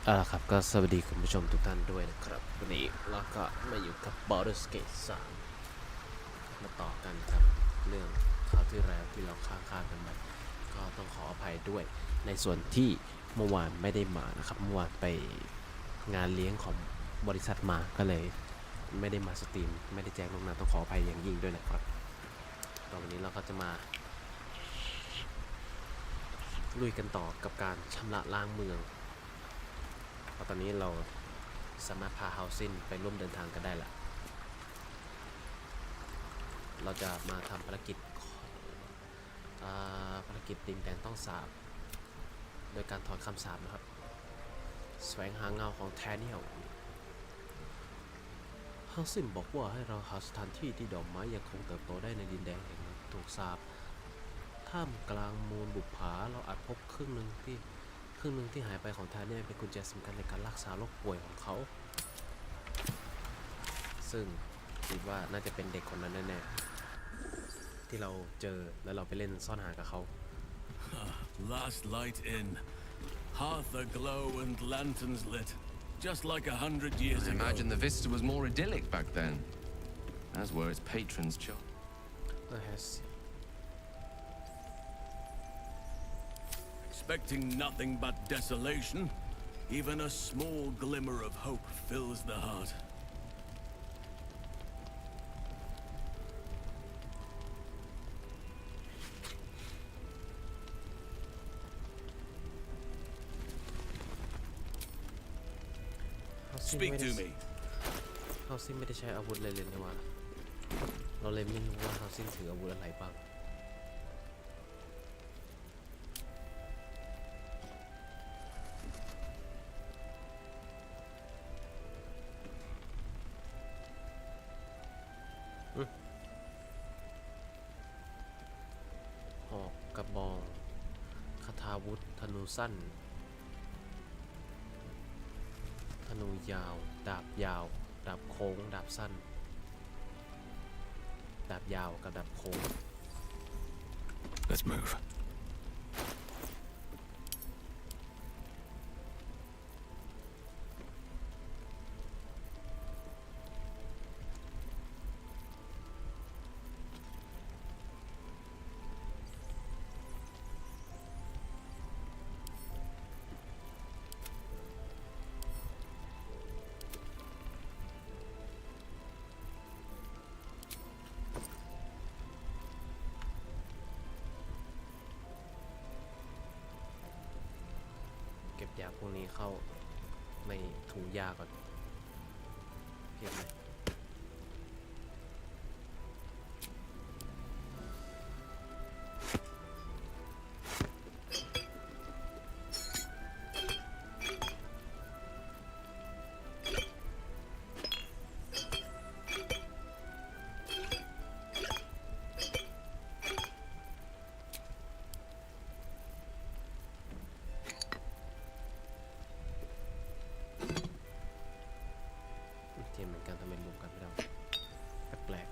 ครับก็สวัสดีคุณผู้ชมทุกท่านด้วยนะครับวันนี้เราก็มาอยู่กับ Baldur Gate 3มาต่อกันครับเรื่องคราวที่แล้วที่เราค้างกันไปก็ต้องขออภัยด้วยในส่วนที่เมื่อวานไม่ได้มานะครับเมื่อวานไปงานเลี้ยงของบริษัทมาก็เลยไม่ได้มาสตรีมไม่ได้แจ้งล่วงหน้าต้องขออภัยอย่างยิ่งด้วยนะครับตอนนี้เราก็จะมาลุยกันต่อกับการชำระล้างเมืองตอนนี้เราสามารถพาเฮาซินไปร่วมเดินทางกันได้ละเราจะมาทำภารกิจดินแดนต้องสาบโดยการถอนคำสาปนะครับแสวงหาเงาของแทเนียลเฮาซินบอกว่าให้เราหาสถานที่ที่ดอกไม้ยังคงเติบโตได้ในดินแดนแห่งถูกสาปท่ามกลางมูลบุปผาเราอาจพบครึ่งหนึ่งที่หายไปของแทเนียลเป็นกุญแจสำคัญในการรักษาโรคป่วยของเขาซึ่งคิดว่าน่าจะเป็นเด็กคนนั้นแน่ๆที่เราเจอแล้วเราไปเล่นซ่อนหากับเขา Last light in, hearth aglow and lanterns lit, just like 100 years ago. I imagine the vista was more idyllic back then, as were its patrons' children. Expecting nothing but desolation, even a small glimmer of hope fills the heart. Speak to me. เฮาซินไม่ได้ใช้อาวุธเลยนะว่าเราเลยไม่รู้ว่าเฮาซินถืออาวุธอะไรบ้างหอกกระบองคาถาวุธธนูสั้นธนูยาวดาบยาวดาบโค้งดาบสั้นดาบยาวกับดาบโค้ง Let's move. เก็บยาพวกนี้เข้าในถุงยาก่อนเก็บเลยเหมือนกันทำไมรวมกันไม่ได้แปลก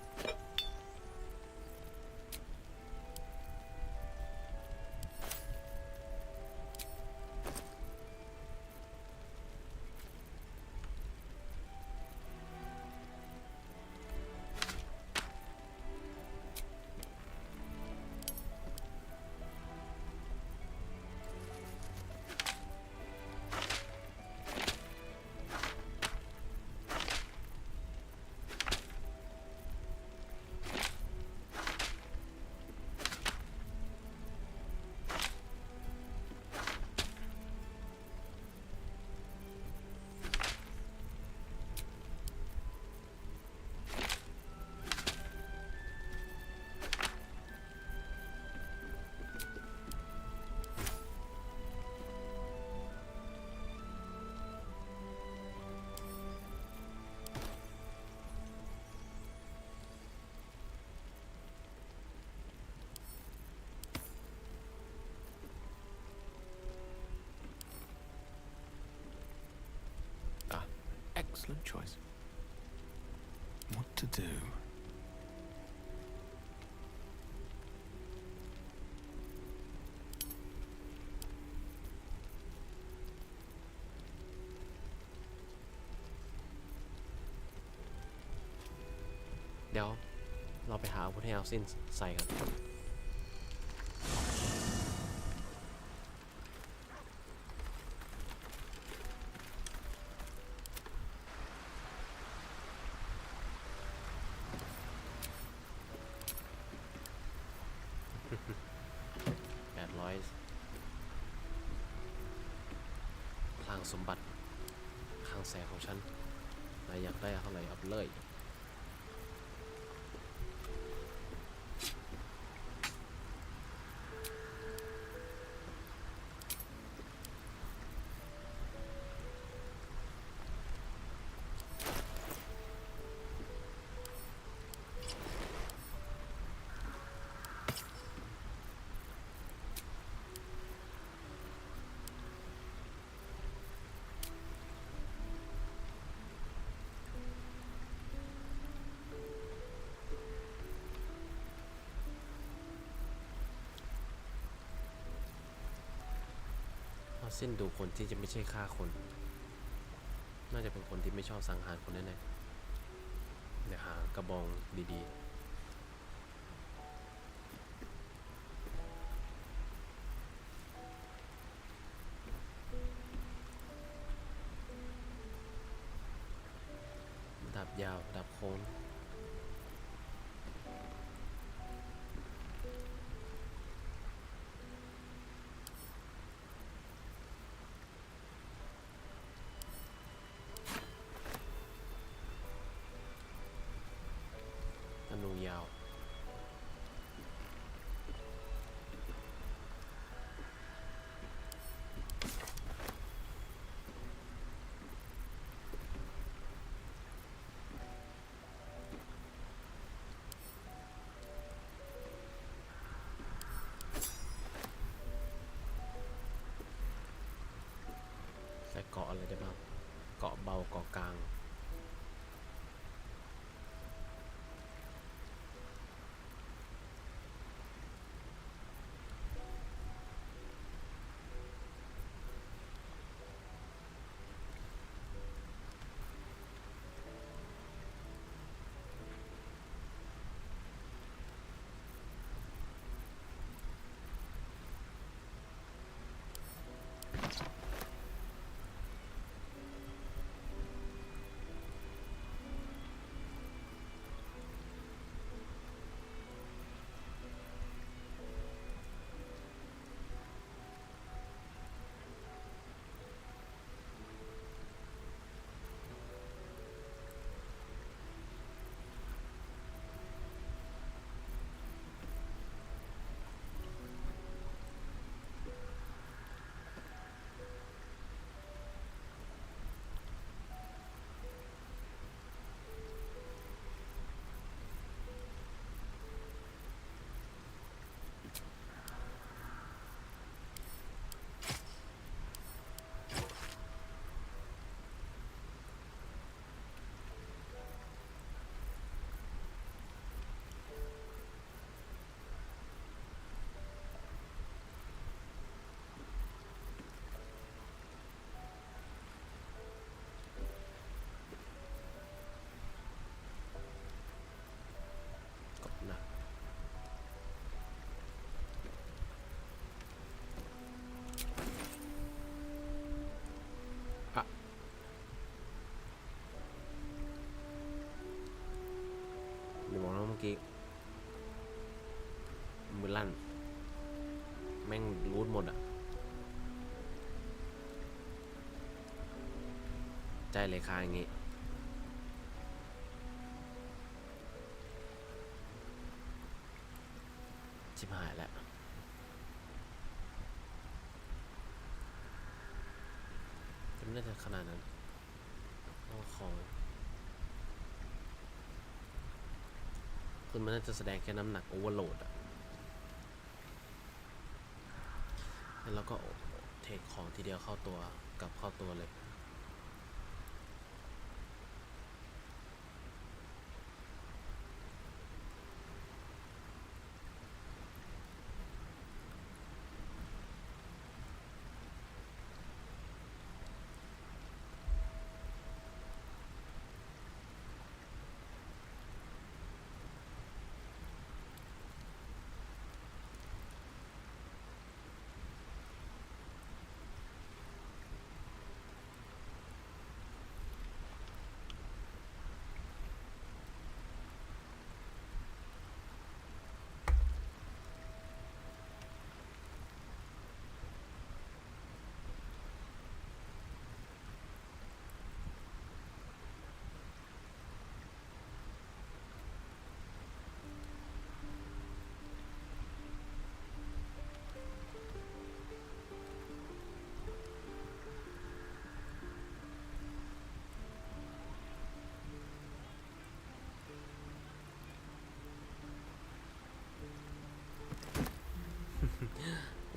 Excellent choice. What to do? เดี๋ยวเราไปหาอาวุธให้เอาสิ้นใส่กัน800พลังสมบัติคลังแสงของฉันนายอยากได้เท่าไหร่เอาไปเลยสิ้นดูคนที่จะไม่ใช่ฆ่าคนน่าจะเป็นคนที่ไม่ชอบสังหารคนแน่ๆเดี๋ยวหากระบองดีๆดาบยาวดาบโค้งธนูยาวใส่เกาะอะไรได้บ้างเกาะเบาเกาะกลางเกาะหนักอะเดี๋ยวบอกนะเมื่อกี้มือลั่นแม่งรูดหมดอ่ะใจเลยคาอย่างงี้ชิบหายแล้วแต่ไม่น่าจะขนาดนั้นเอาของคือมันน่าจะแสดงแค่น้ำหนักโอเวอร์โหลดอ่ะแล้วก็เทคของทีเดียวเข้าตัวกลับเข้าตัวเลย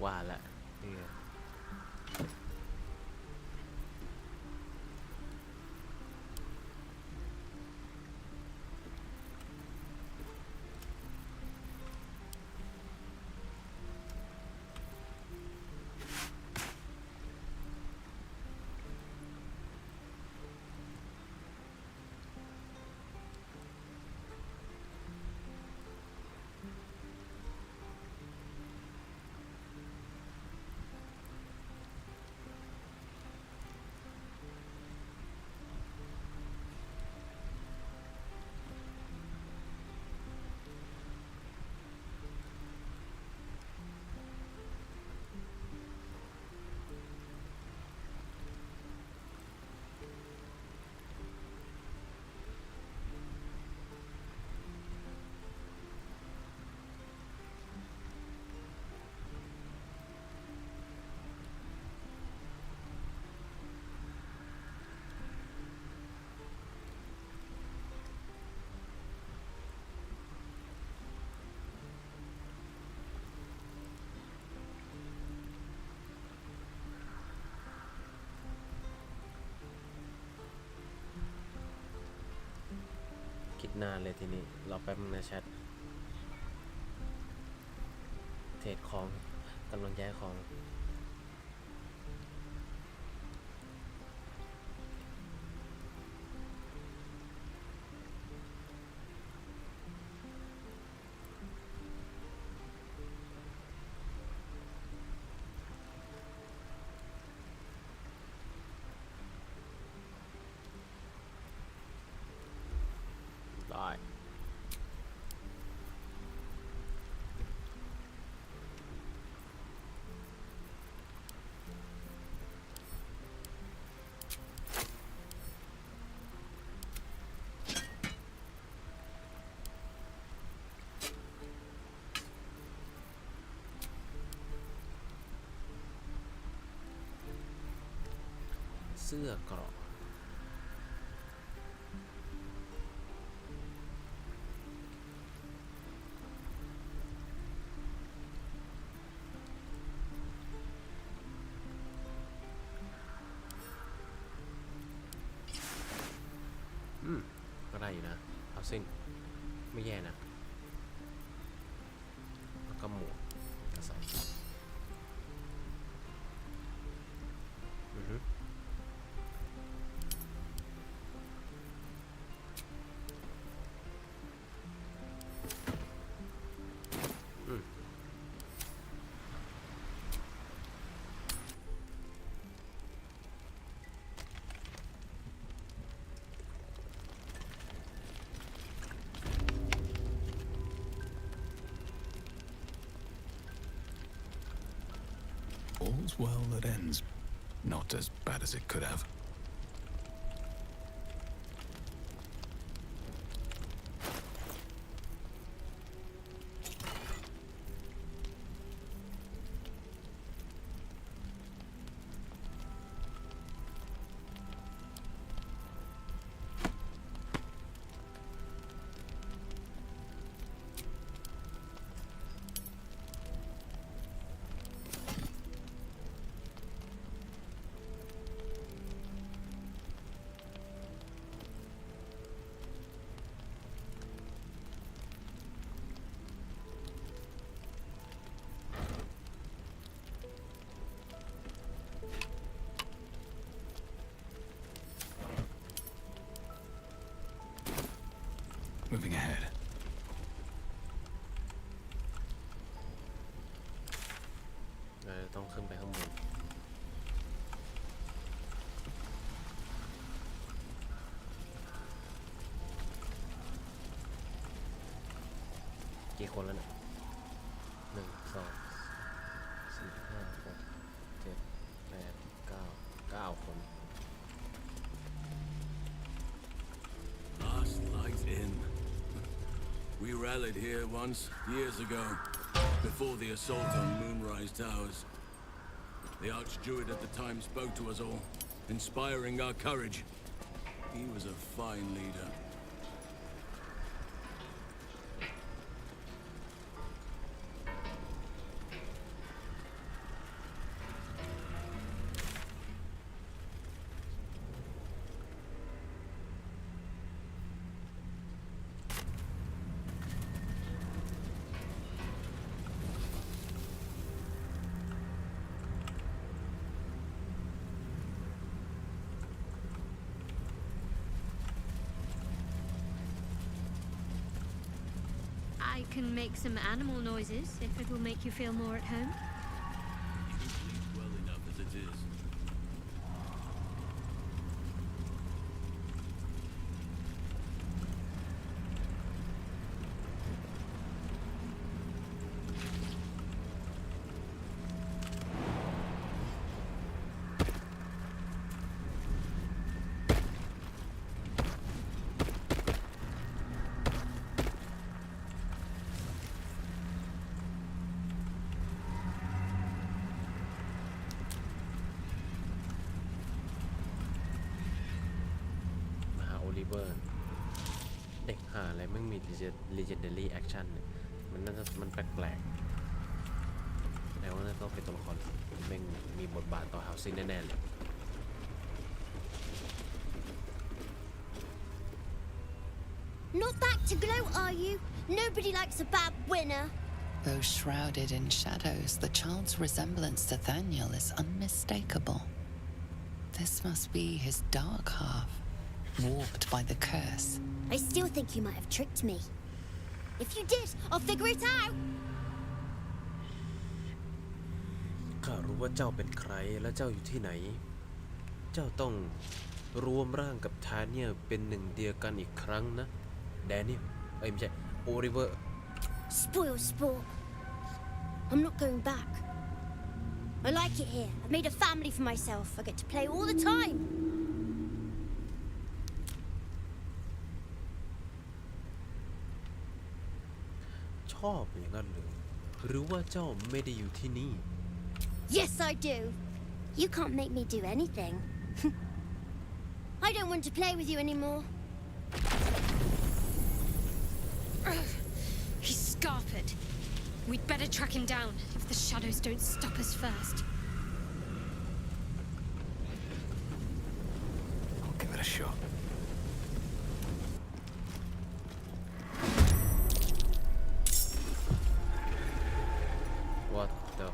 ว่าละนี่ไงคิดนานเลยทีนี้รอแป๊บนึงนะแชทเทรดของกำลังย้ายของได้เสื้อเกราะก็ได้อยู่นะเอาซิ่งไม่แย่นะแล้วก็หมวกก็ใส่อือฮึAll's well that ends. Not as bad as it could have. Moving ahead. ต้องขึ้นไปข้างบนกี่คนแล้วเนี่ย1 2 4 5 6 7 8 9 คน Last light in. We rallied here once, years ago, before the assault on Moonrise Towers. The Archdruid at the time spoke to us all, inspiring our courage. He was a fine leader. I can make some animal noises if it will make you feel more at home. You sleep well enough as it is. มาหาโอลิเวอร์เด็กหาอะไรไม่มี legendary action เนี่ยมันน่าจะมันแปลกๆแล้วว่าน่าต้องเป็นตัวละครแม่งมีบทบาทต่อ housing แน่ๆเลย Not back to gloat, are you? Nobody likes a bad winner. Though shrouded in shadows, the child's resemblance to Thaniel is unmistakable. This must be his dark half, warped by the curse. I still think you might have tricked me. If you did, I'll figure it out. ข้ารู้ว่าเจ้าเป็นใครและเจ้าอยู่ที่ไหน เจ้าต้องรวมร่างกับทาเนียลเป็นหนึ่งเดียวกันอีกครั้งนะแดเนียลไม่ใช่โอลิเวอร์ Spoil sport. I'm not going back. I like it here. I've made a family for myself. I get to play all the time. ชอบอย่างนั้นเลยหรือว่าเจ้าไม่ได้อยู่ที่นี่ Yes, I do. You can't make me do anything. I don't want to play with you anymore. He's scarpered. We'd better track him down if the shadows don't stop us first. I'll give it a shot. What the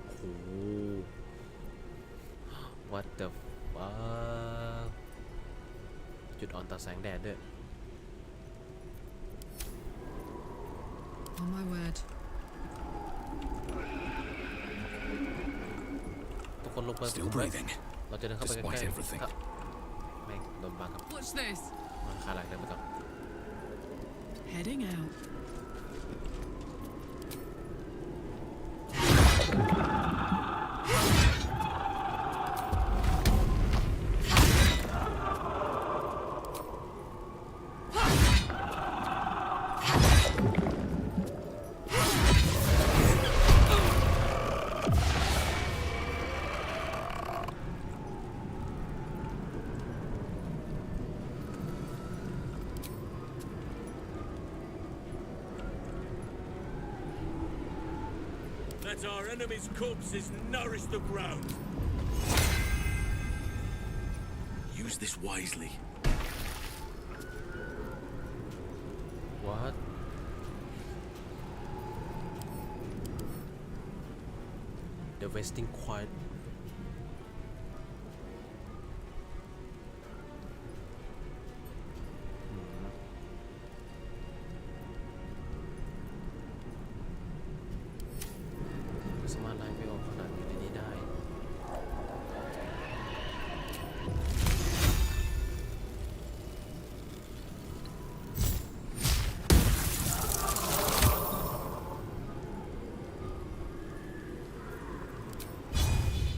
โอ้โห What the fuck จุดอ่อนต่อแสงแดดด้วย On my word. ทุกคนลงไป Still breathing. เราจะเดินเข้าไปใกล้ Despite ๆ everything. ครับแม่งโดนบังกับ Watch this. มาคาหลังเดินไปก่อน Heading out. Let our enemies' corpses nourish the ground. Use this wisely. What The wasting quiet สามารถไล่ไม่ออกขนาดอยู่ในนี้ได้ โ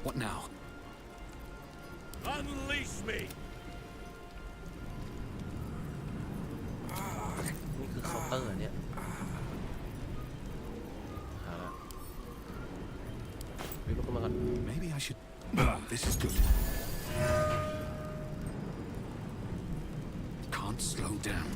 What now? Unleash me! นี่คือเคาน์เตอร์เนี่ยวิ่งลุกขึ้นมาก่อน Maybe I should. This is good. Can't slow down.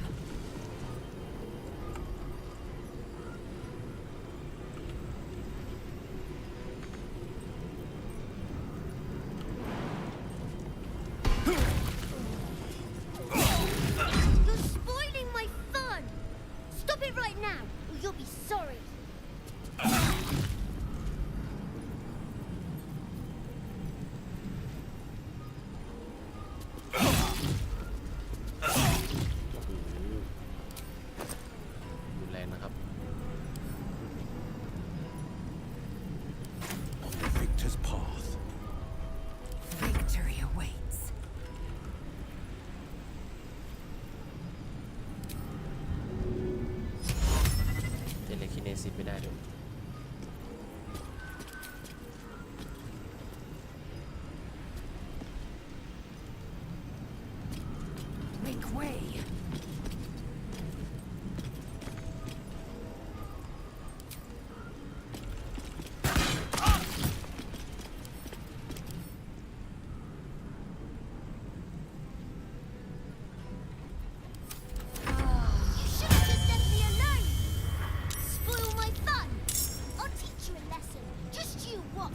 You're spoiling my fun! Stop it right now, or you'll be sorry. รุนแรงนะครับ On the victor's path. Victory awaits. เทเลคิเนซิสไม่ได้ด้วย Make way. You should have just left me alone! Spoil my fun! I'll teach you a lesson. Just you watch.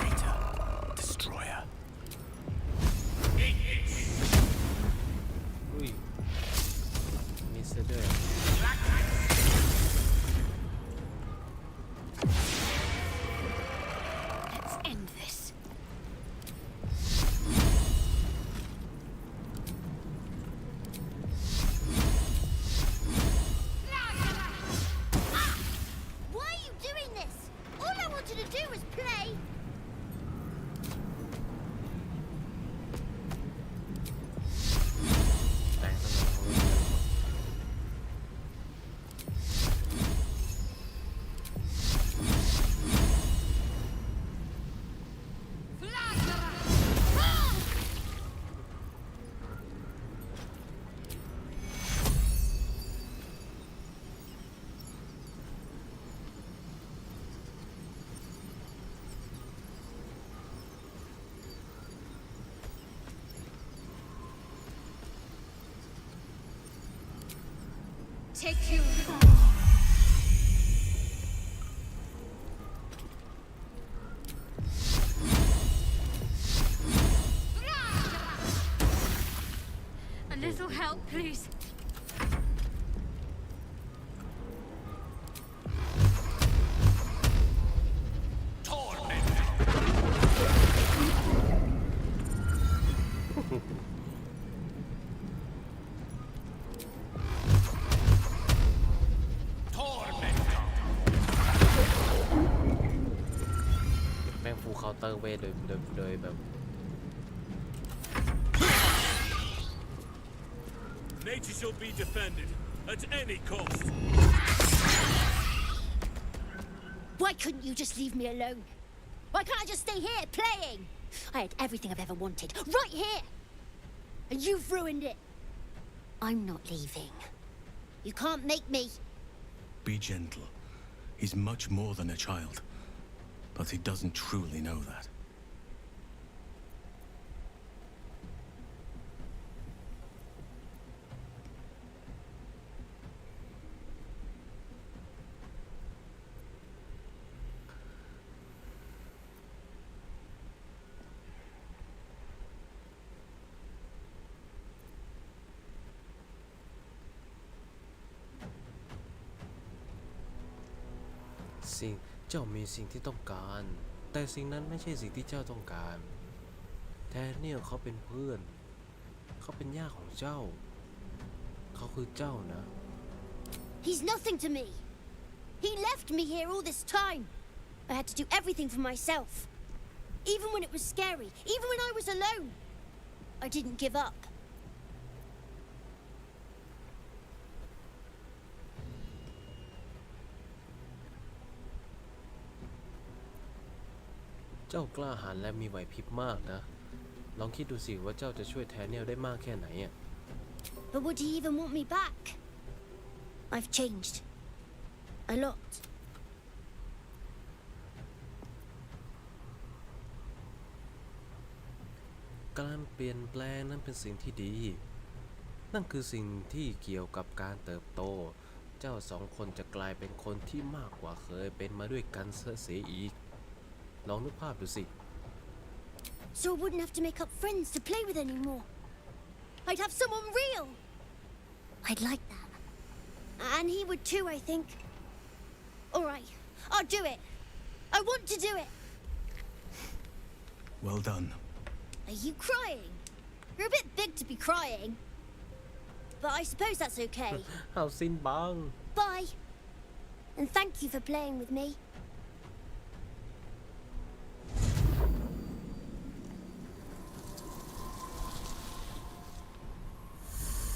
Later, destroyer. อุ้ยมีเซอร์ด้วย Let's end this. Why are you doing this? All I wanted to do was play. แปลงสมองของเรา Take you. A little help, please. Torment! แม่งฟูลเคาน์เตอร์เวทโดยแบบ Nature shall be defended at any cost. Why couldn't you just leave me alone? Why can't I just stay here playing? I had everything I've ever wanted, right here! And you've ruined it. I'm not leaving. You can't make me. Be gentle. He's much more than a child, but he doesn't truly know that. Sim, เจ้ามีสิ่งที่ต้องการ แต่สิ่งนั้นไม่ใช่สิ่งที่เจ้าต้องการแทนเนี่ยเขาเป็นเพื่อนเขาเป็นญาติของเจ้าเขาคือเจ้านะ He's nothing to me. He left me here all this time. I had to do everything for myself. Even when it was scary, even when I was alone. I didn't give up. เจ้ากล้าหาญและมีไหวพริบมากนะลองคิดดูสิว่าเจ้าจะช่วยแทนเนียลได้มากแค่ไหนอ่ะ But would he even want me back? I've changed. A lot. การเปลี่ยนแปลงนั้นเป็นสิ่งที่ดีนั่นคือสิ่งที่เกี่ยวกับการเติบโตเจ้าสองคนจะกลายเป็นคนที่มากกว่าเคยเป็นมาด้วยกันเสียอีกลองนึกภาพดูสิ So I wouldn't have to make up friends to play with anymore. I'd have someone real. I'd like that. And he would too, I think. Alright, I'll do it. I want to do it. Well done. Are you crying? You're a bit big to be crying. But I suppose that's okay. เอาสิ้นบัง Bye. And thank you for playing with me.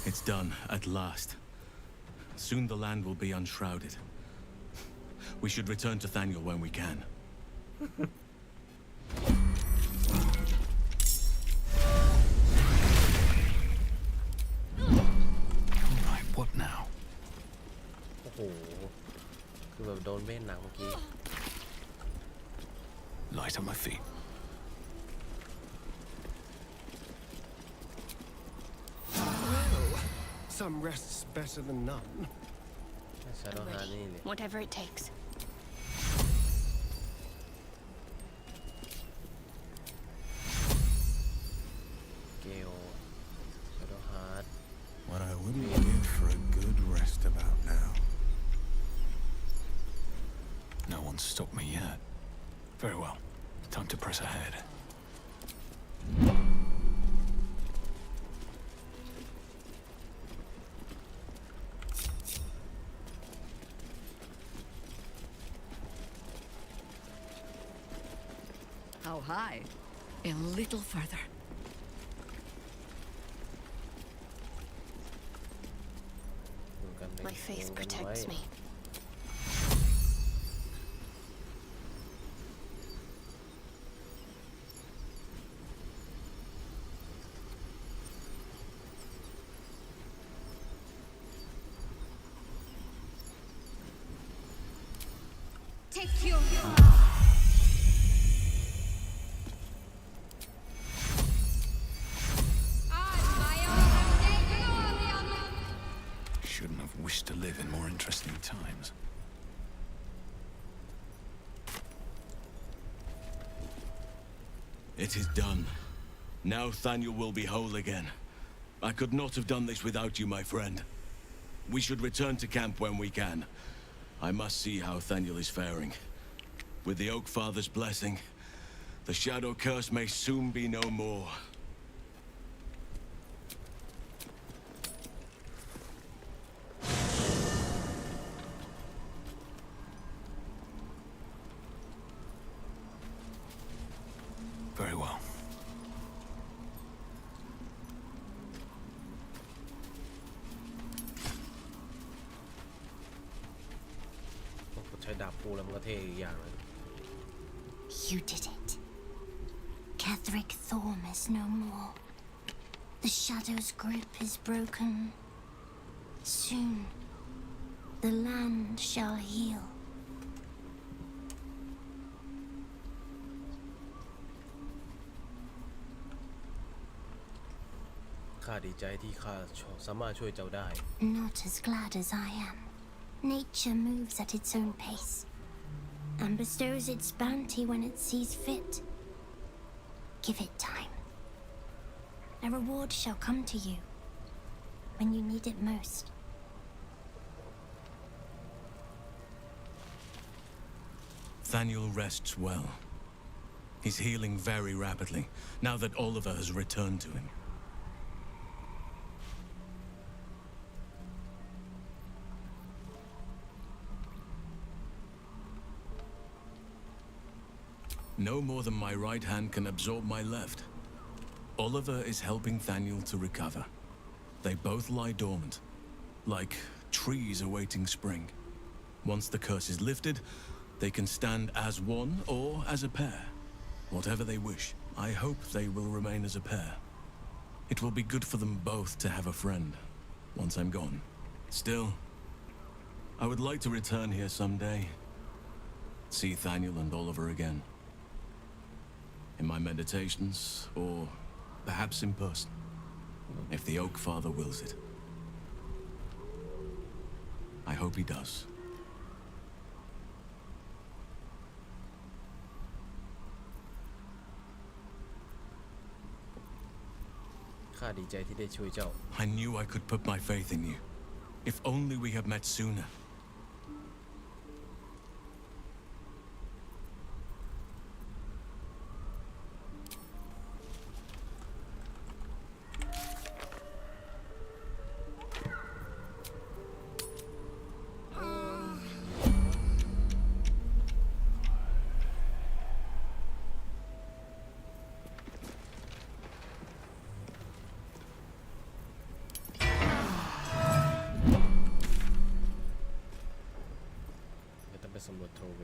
It's done, at last. Soon the land will be unshrouded. We should return to Thaniel when we can. Right, what now? โอ้โหคือแบบโดนเบ้นหนังเมื่อกี้ Light on my feet. Some rest's better than none. ชาโดว์ฮาร์นี่เลย Whatever it takes. เกลชาโดว์ฮาร์ด What I wouldn't give for a good rest about now. No one's stopped me yet. Very well. Time to press ahead. How high? A little further. ดูกันเป็น My faith กันไว้ protects me. 'Shouldn't have wished to live in more interesting times. It is done. Now Thaniel will be whole again. I could not have done this without you, my friend. We should return to camp when we can. I must see how Thaniel is faring. With the Oak Father's blessing, the Shadow Curse may soon be no more. Very well. ใช้ดาบปูแล้วมันก็เท่อีกอย่างเลย You did it. Catherick Thorm is no more. The Shadow's grip is broken. Soon, the land shall heal. ข้าดีใจที่ข้าสามารถช่วยเจ้าได้ Not as glad as I am. Nature moves at its own pace and bestows its bounty when it sees fit. Give it time. A reward shall come to you when you need it most. Thaniel rests well. He's healing very rapidly, now that Oliver has returned to him. No more than my right hand can absorb my left. Oliver is helping Thaniel to recover. They both lie dormant, like trees awaiting spring. Once the curse is lifted, they can stand as one or as a pair. Whatever they wish, I hope they will remain as a pair. It will be good for them both to have a friend, once I'm gone. Still, I would like to return here someday. See Thaniel and Oliver again. In my meditations, or perhaps in person, if the Oak Father wills it. I hope he does. ข้าดีใจที่ได้ช่วยเจ้า I knew I could put my faith in you. If only we had met sooner.สำรวจโทเว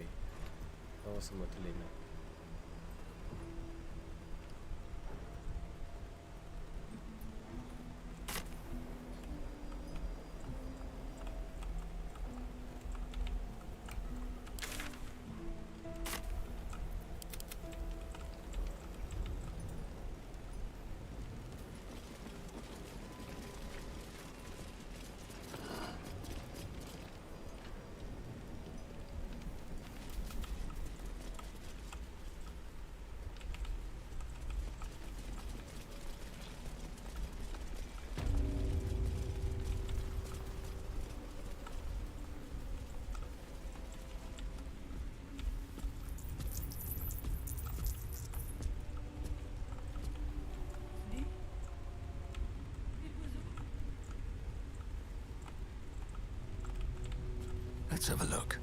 เพราะว่าสำรวจทะเลนะ Let's have a look.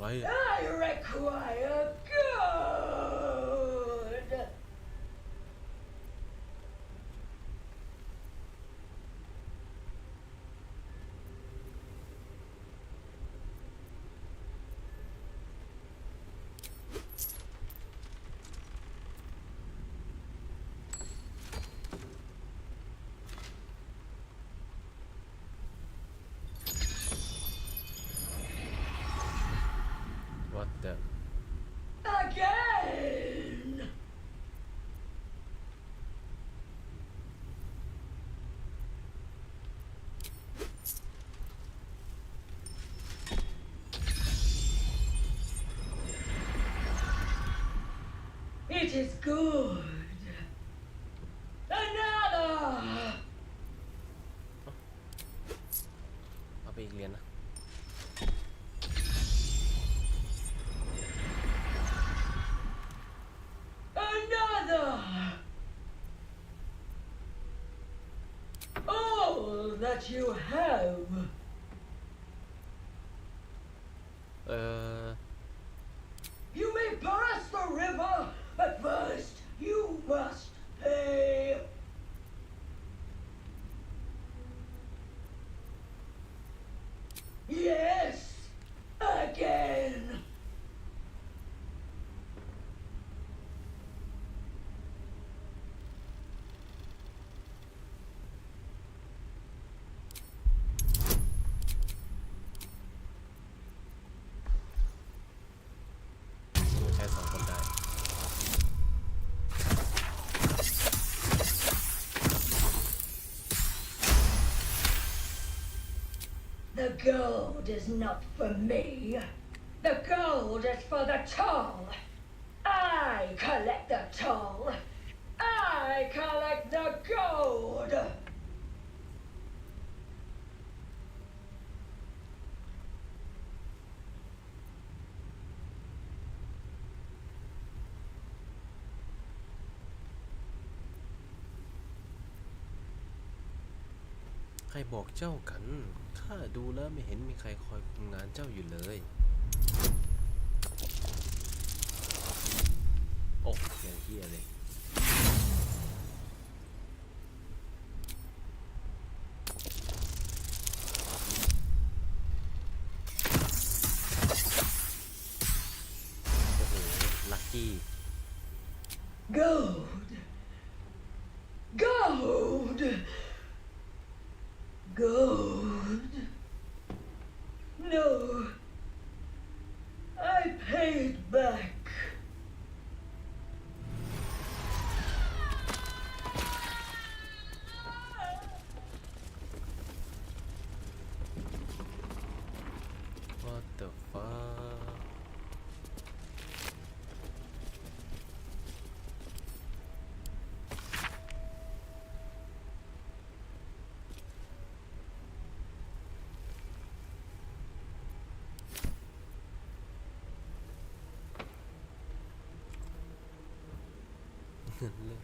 I require good. What the Again. It is good. Another. เอาไปอีกเหรียญนะ Another. All that you have. You may pass the river, but first you must pay. Yes, again. gold is not for me. The gold is for the toll. I collect the toll. I collect the gold. ใครบอกเจ้ากันข้าดูแล้วไม่เห็นมีใครคอยคุมงานเจ้าอยู่เลยโอ้อย่างเฮียเลยโอ้โหลัคกี้ Gold. Gold. Gold. No. I paid back. What the fuck เงินเลย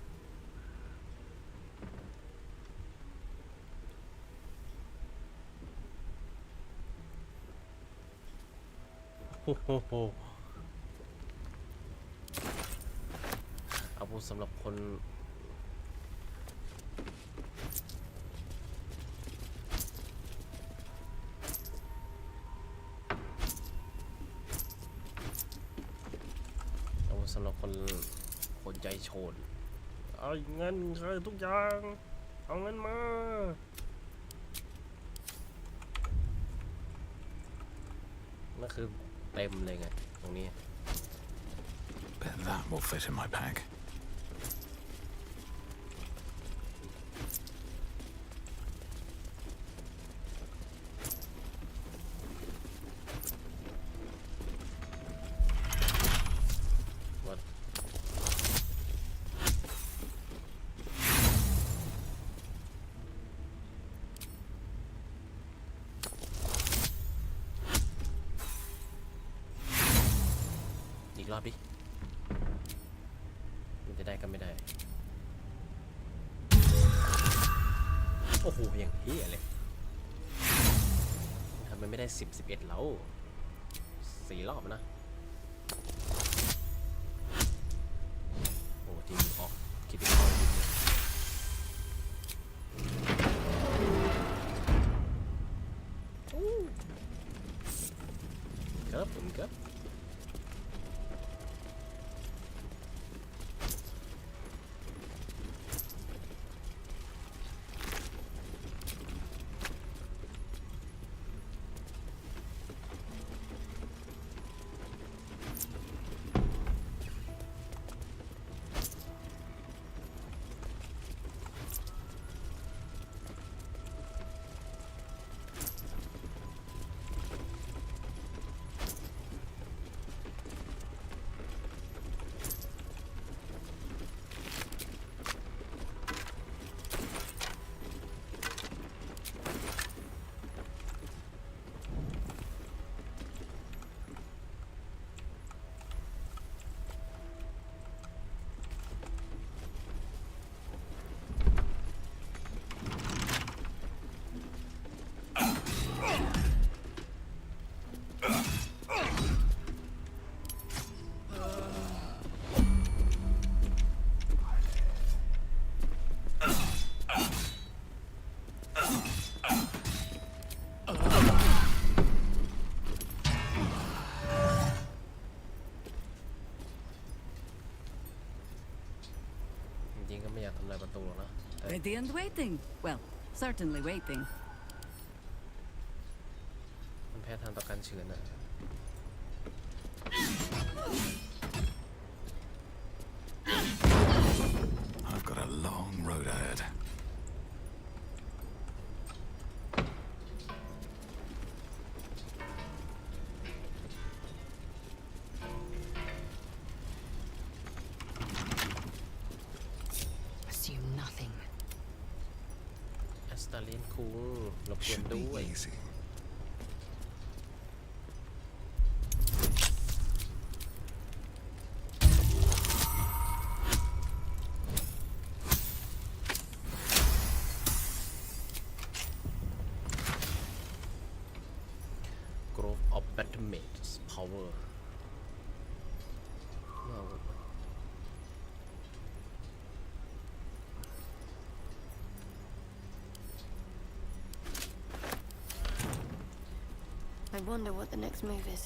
โอ้โหเอาพูดสำหรับคนสำหรับคนใจโฉดเอาเงินใครทุกอย่างเอาเงินมานั่นคือเต็มเลยไงตรงนี้ Bet that will fit in my pack. What อีกรอบดิมันจะได้ก็ไม่ได้โอ้โหอย่างเฮียเลยทำไมไม่ได้10 11แล้ว4 รอบนะโอ้ทีมออกคิดว่าเขายิงเนี่ยครับผมครับ Ready and waiting. Well, certainly waiting. มันแพ้ทางต่อการเฉือนอะ I've got a long road ahead. ตาเลียนคุงรบกวน Should ด้วย be easy. Growth of Battlemates Power เรา I wonder what the next move is.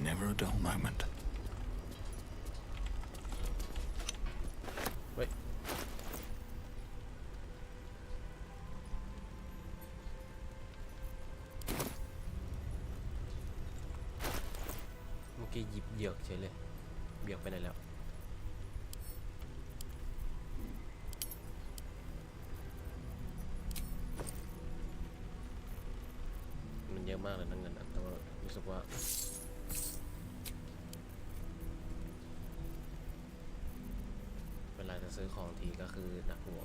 Never a dull moment. เฮ้ยเมื่อกี้หยิบเหยือกเฉยเลยเหยือกไปไหนแล้วมันเยอะมากเลยนะเงินนะแต่ว่ารู้สึกว่าเวลาจะซื้อของทีก็คือหนักหัว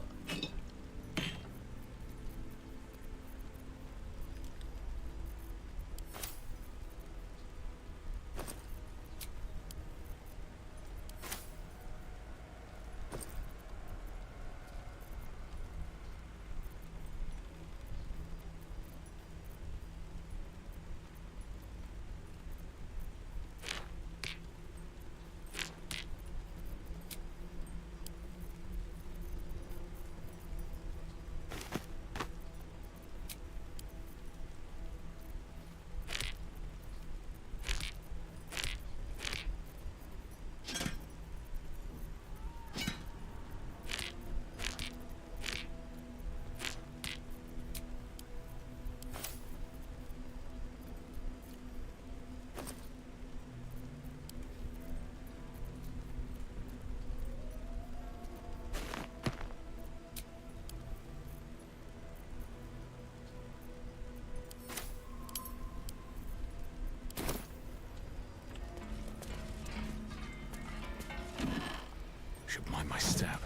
Should mind my step.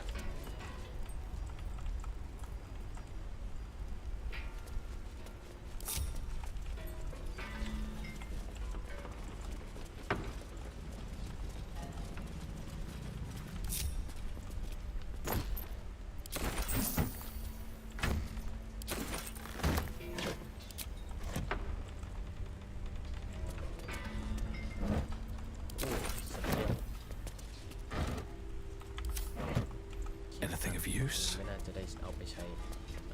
Anything of use? ไม่น่าจะได้เอาไปใช้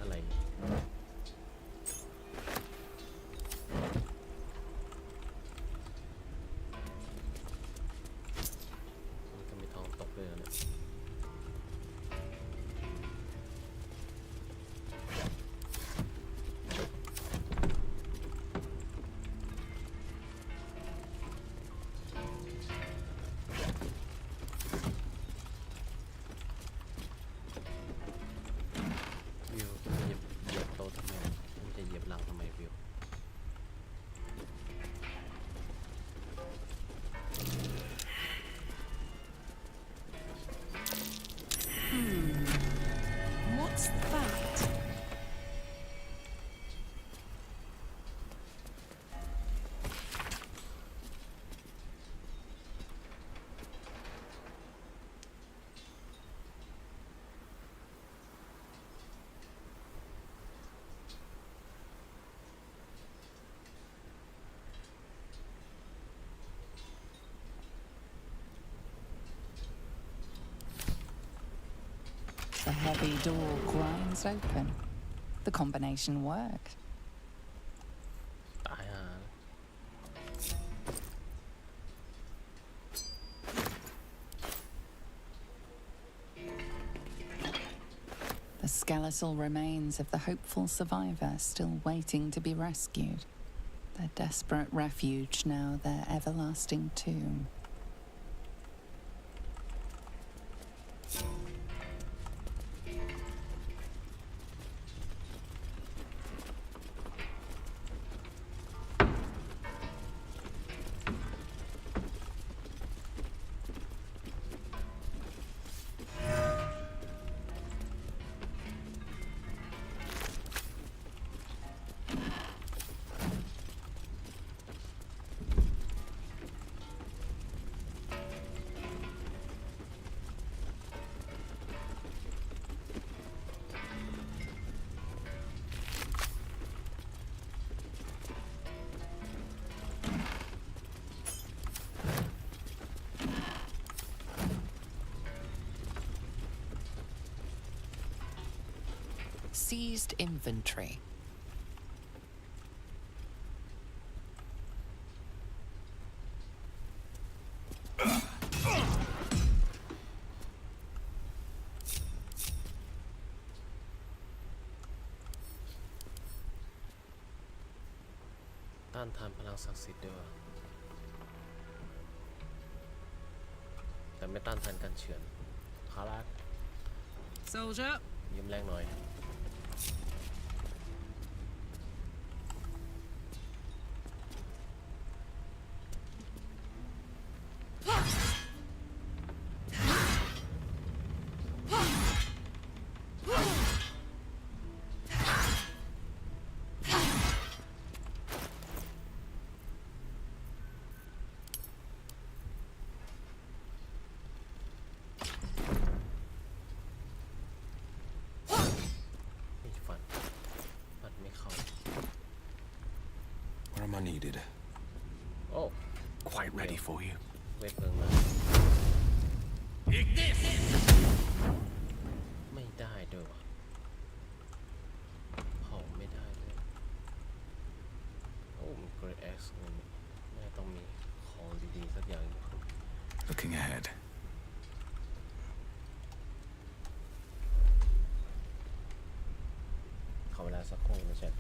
อะไรมันก็มีทองตกเลยนะเนี่ยวิวจะเหยียบโต๊ะทำไมมันจะเหยียบหลังทำไมวิว What's that? The heavy door grinds open. The combination worked. ตายห่า The skeletal remains of the hopeful survivor still waiting to be rescued. Their desperate refuge now their everlasting tomb. seized inventory. ต้านทานพลังศักดิ์สิทธิ์ด้วยแต่ไม่ต้านทานการเฉือนคาราด Soldier. ยิ้มแรงหน่อยWhere am I needed? โอ้ Quite ready for you. เวทเพลิงมาไม่ได้ด้วยวะเผาไม่ได้ด้วยโอ้มัน Great Axe เลยน่าต้องมีของดีๆสักอย่างอยู่ครับ Looking ahead. ขอเวลาสักครู่นะจ๊ะ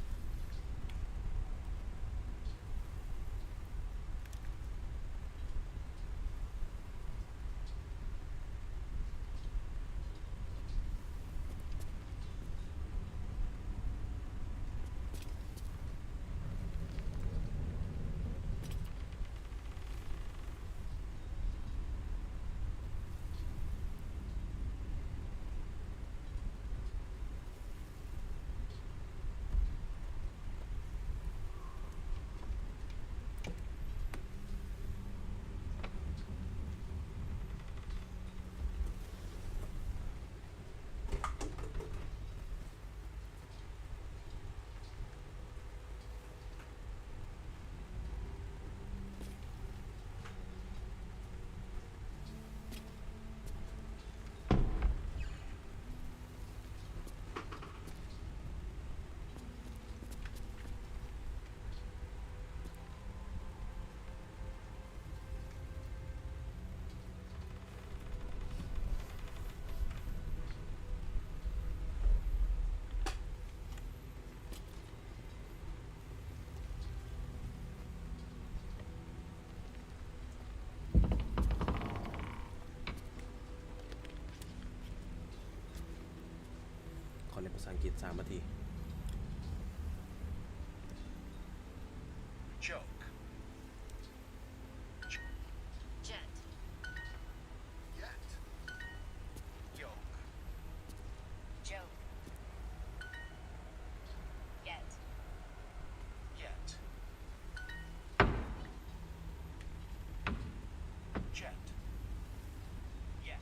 ขอเรียนภาษาอังกฤษ3 นาที Joke. Jet. Yet. Yoke. Joke. Get. Yet. Jet. Yet.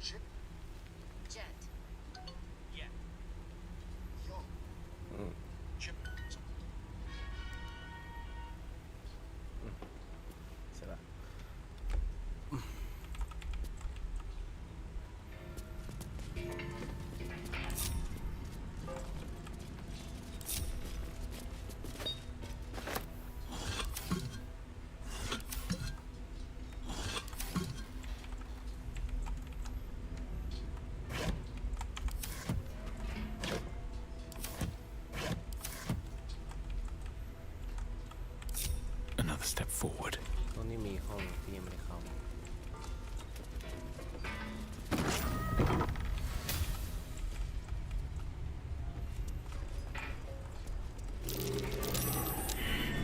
Chip. Jet. Yet. Yoke. Chip. เสร็จแล้ว Another step forward. ตรงนี้มีห้องที่ยังไม่ได้เข้า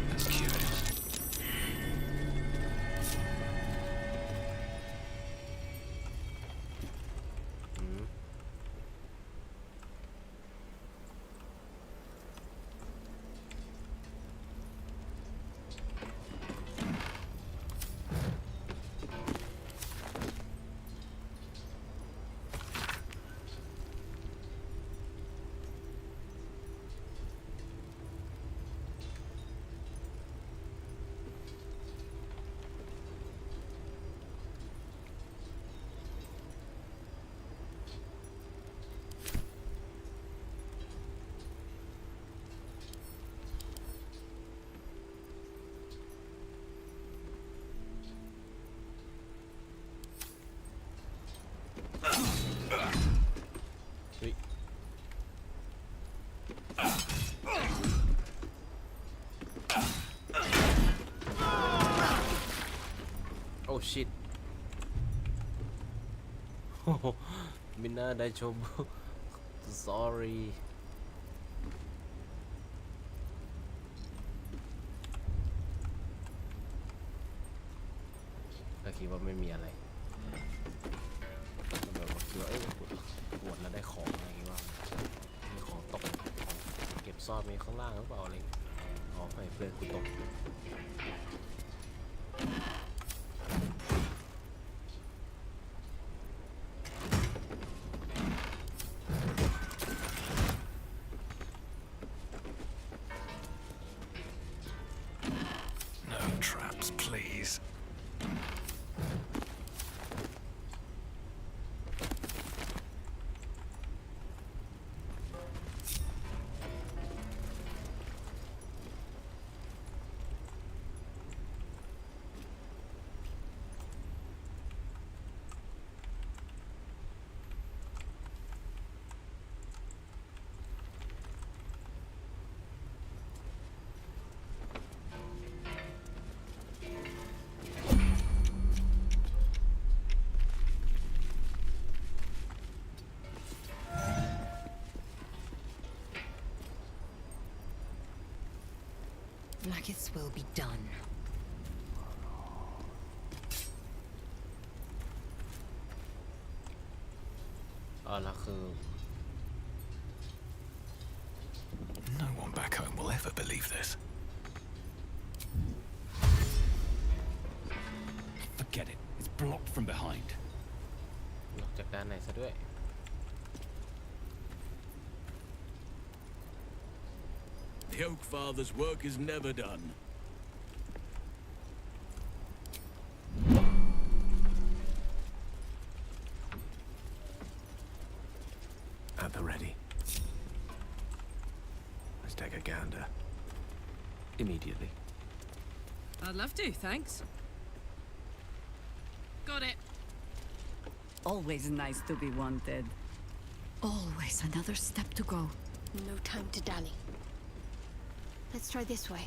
That's curious. เ โอ้ชิตมิน่าได้ชม sorry ก็คิดว่าไม่มีอะไรแบบว่าคิดว่าปวดแล้วได้ของอะไรอย่างงี้ว่ามีของตกของเก็บซ่อนมีข้างล่างหรือเปล่าอะไรอ๋อให้เพื่อนกูตก No traps, please. Maggots will be done. แล้วคือ No one back home will ever believe this. Forget it. It's blocked from behind. นอกจากด้านในซะด้วย The Oak Father's work is never done. At the ready. Let's take a gander. Immediately. I'd love to, thanks. Got it. Always nice to be wanted. Always another step to go. No time to dally. Let's try this way.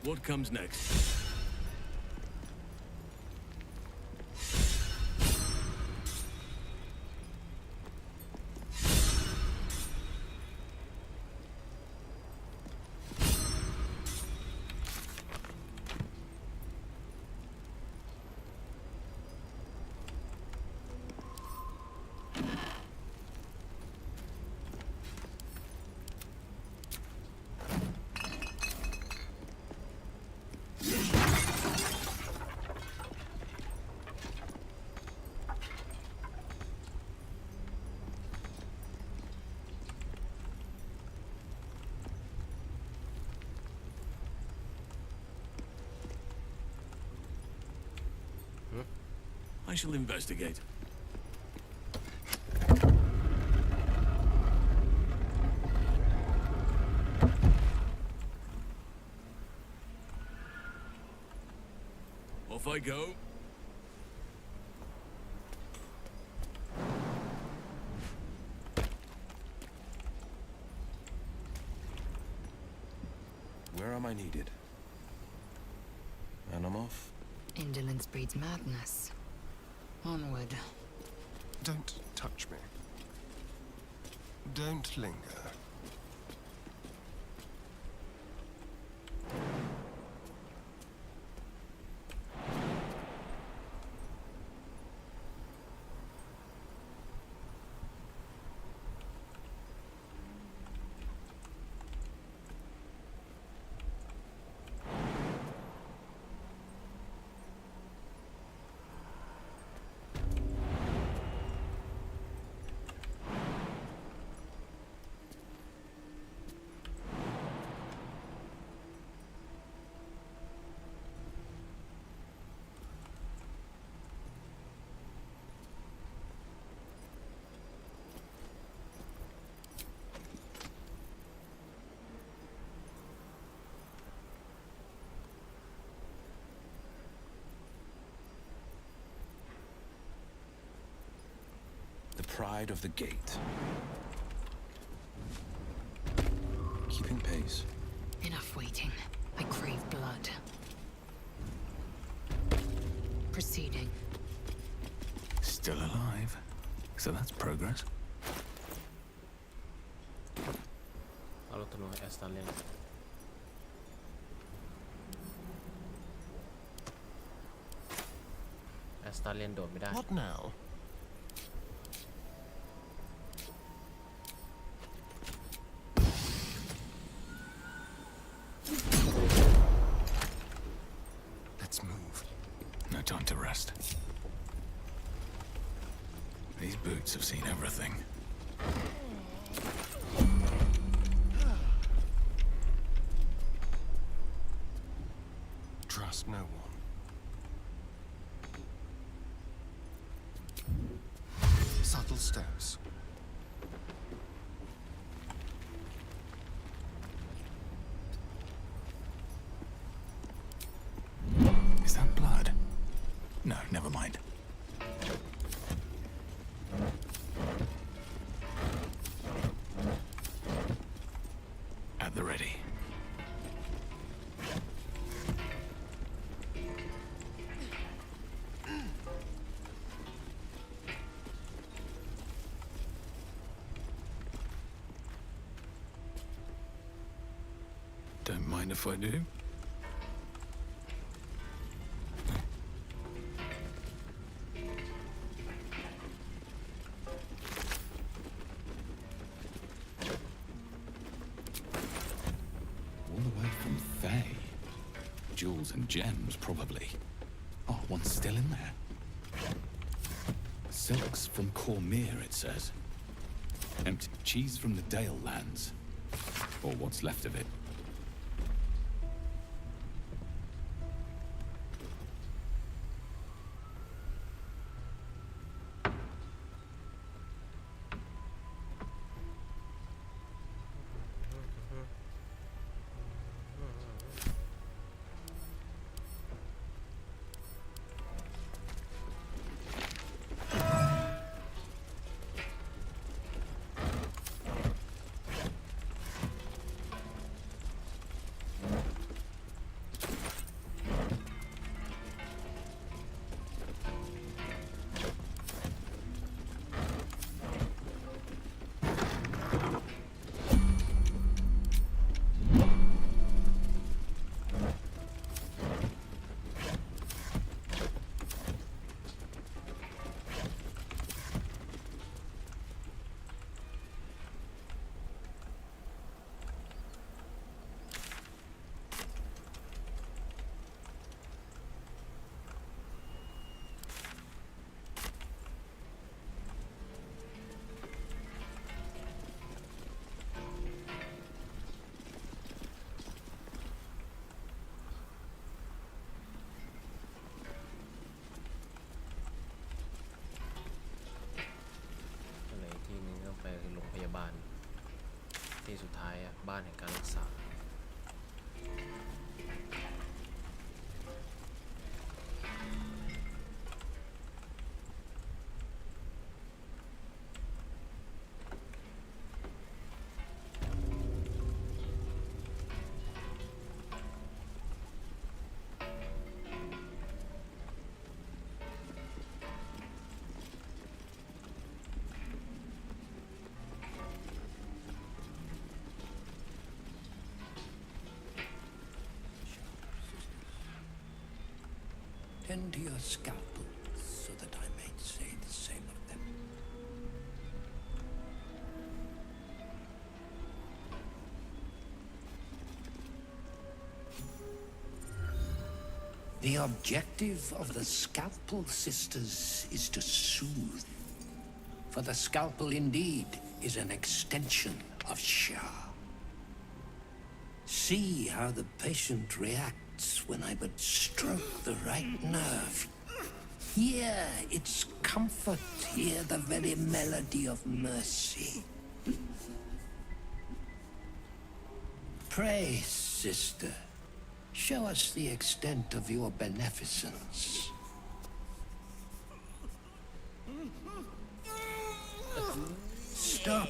What comes next? I shall investigate. Off I go. Where am I needed? And I'm off. Indolence breeds madness. Onward. Don't touch me. Don't linger. pride of the gate. Keeping pace. Enough waiting. I crave blood. Proceeding. Still alive. So that's progress. เอารถธนูให้แอสตันเล่นแอสตันเล่นโดดไม่ได้ What now? Let's move. No time to rest. These boots have seen everything. Trust no one. Subtle steps. Is that blood? No, never mind. At the ready. Don't mind if I do. All the way from Faye. Jewels and gems, probably. Oh, one's still in there. Silks from Cormyr, it says. Empty cheese from the Dale lands. Or what's left of it.ที่สุดท้ายบ้านแห่งการรักษา Tend to your scalpel so that I may say the same of them. The objective of the Scalpel Sisters is to soothe. For the scalpel indeed is an extension of Shah. See how the patient reacts when I but stroke the right nerve. Hear its comfort, hear the very melody of mercy. Pray, sister, show us the extent of your beneficence. stop.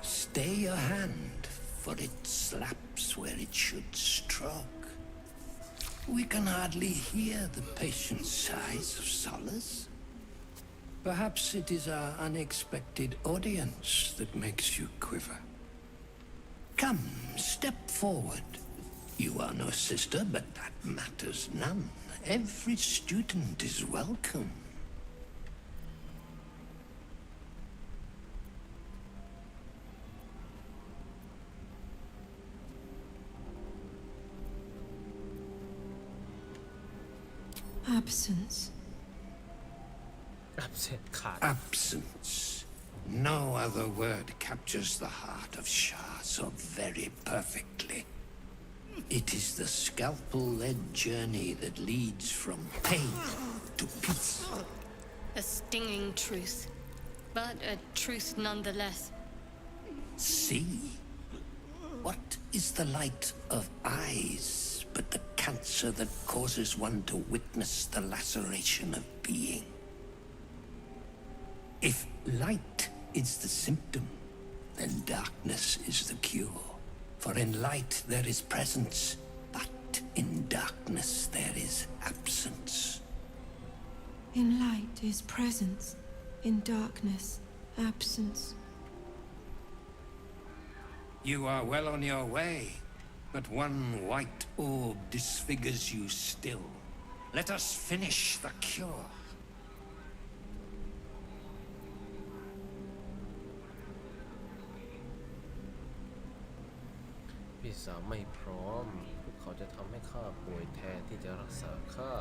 Stay your hand, for it slaps where it should stroke. We can hardly hear the patient sighs of solace. Perhaps it is our unexpected audience that makes you quiver. Come, step forward. You are no sister, but that matters none. Every student is welcome. Absence. Absence. No other word captures the heart of Shah so very perfectly. It is the scalpel-led journey that leads from pain to peace. A stinging truth, but a truth nonetheless. See? What is the light of eyes but the cancer that causes one to witness the laceration of being? If light is the symptom, then darkness is the cure. For in light there is presence, but in darkness there is absence. In light is presence, in darkness, absence. You are well on your way, but one white orb disfigures you still. Let us finish the cure. พี่สาวไม่พร้อมพวกเขาจะทำให้ข้าป่วยแทนที่จะรักษาข้า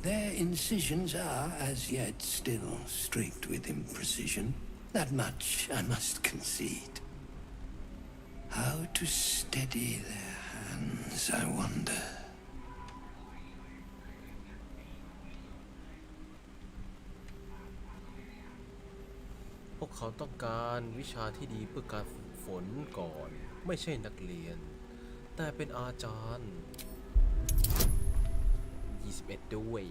Their incisions are, as yet, still streaked with imprecision. That much I must concede. How to steady their hands, I wonder. พวกเขาต้องการวิชาที่ดีเพื่อการฝึกฝนก่อน ไม่ใช่นักเรียน แต่เป็นอาจารย์21ด้วย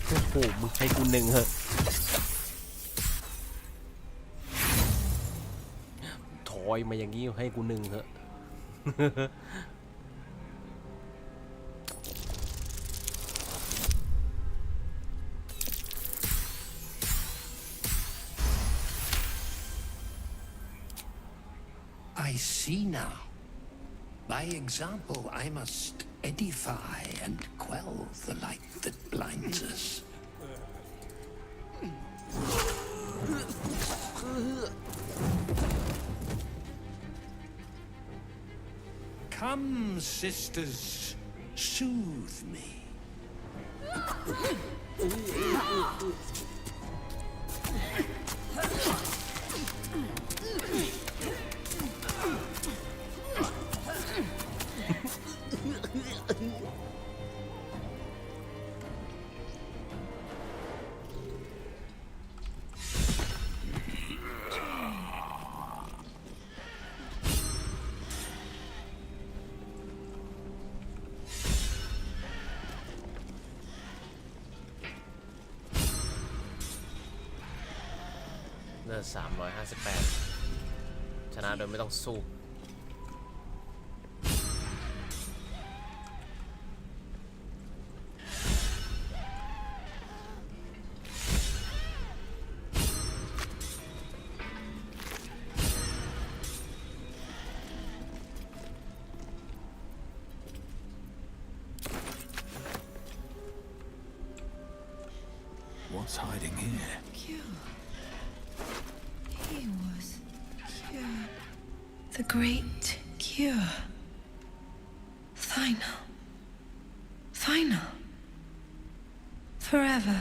โอ้โหมึงให้กูหนึ่งเหอะถอยมาอย่างนี้ให้กูหนึ่งเหอะ I see now. By example, I must edify and quell the light that blinds us. Come, sisters, soothe me.เลือด358ชนะโดยไม่ต้องสู้ What's hiding here? Cure. He was cure. The great cure. Final. Final. Forever.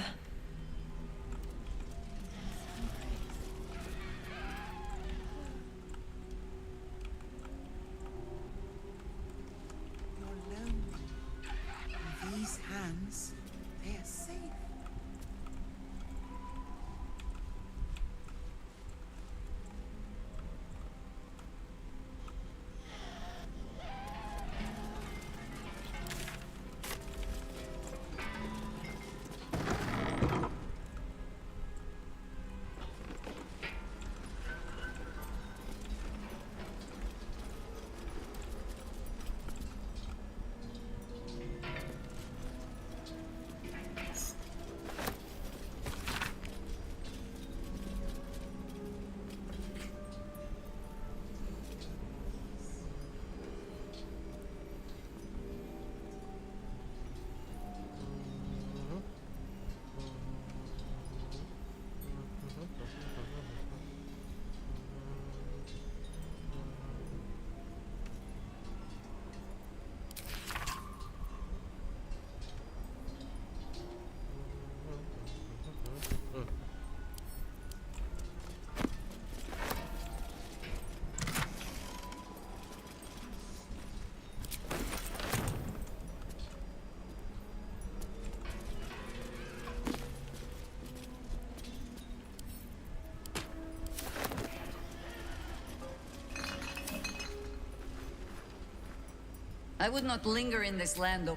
I would not linger in this land.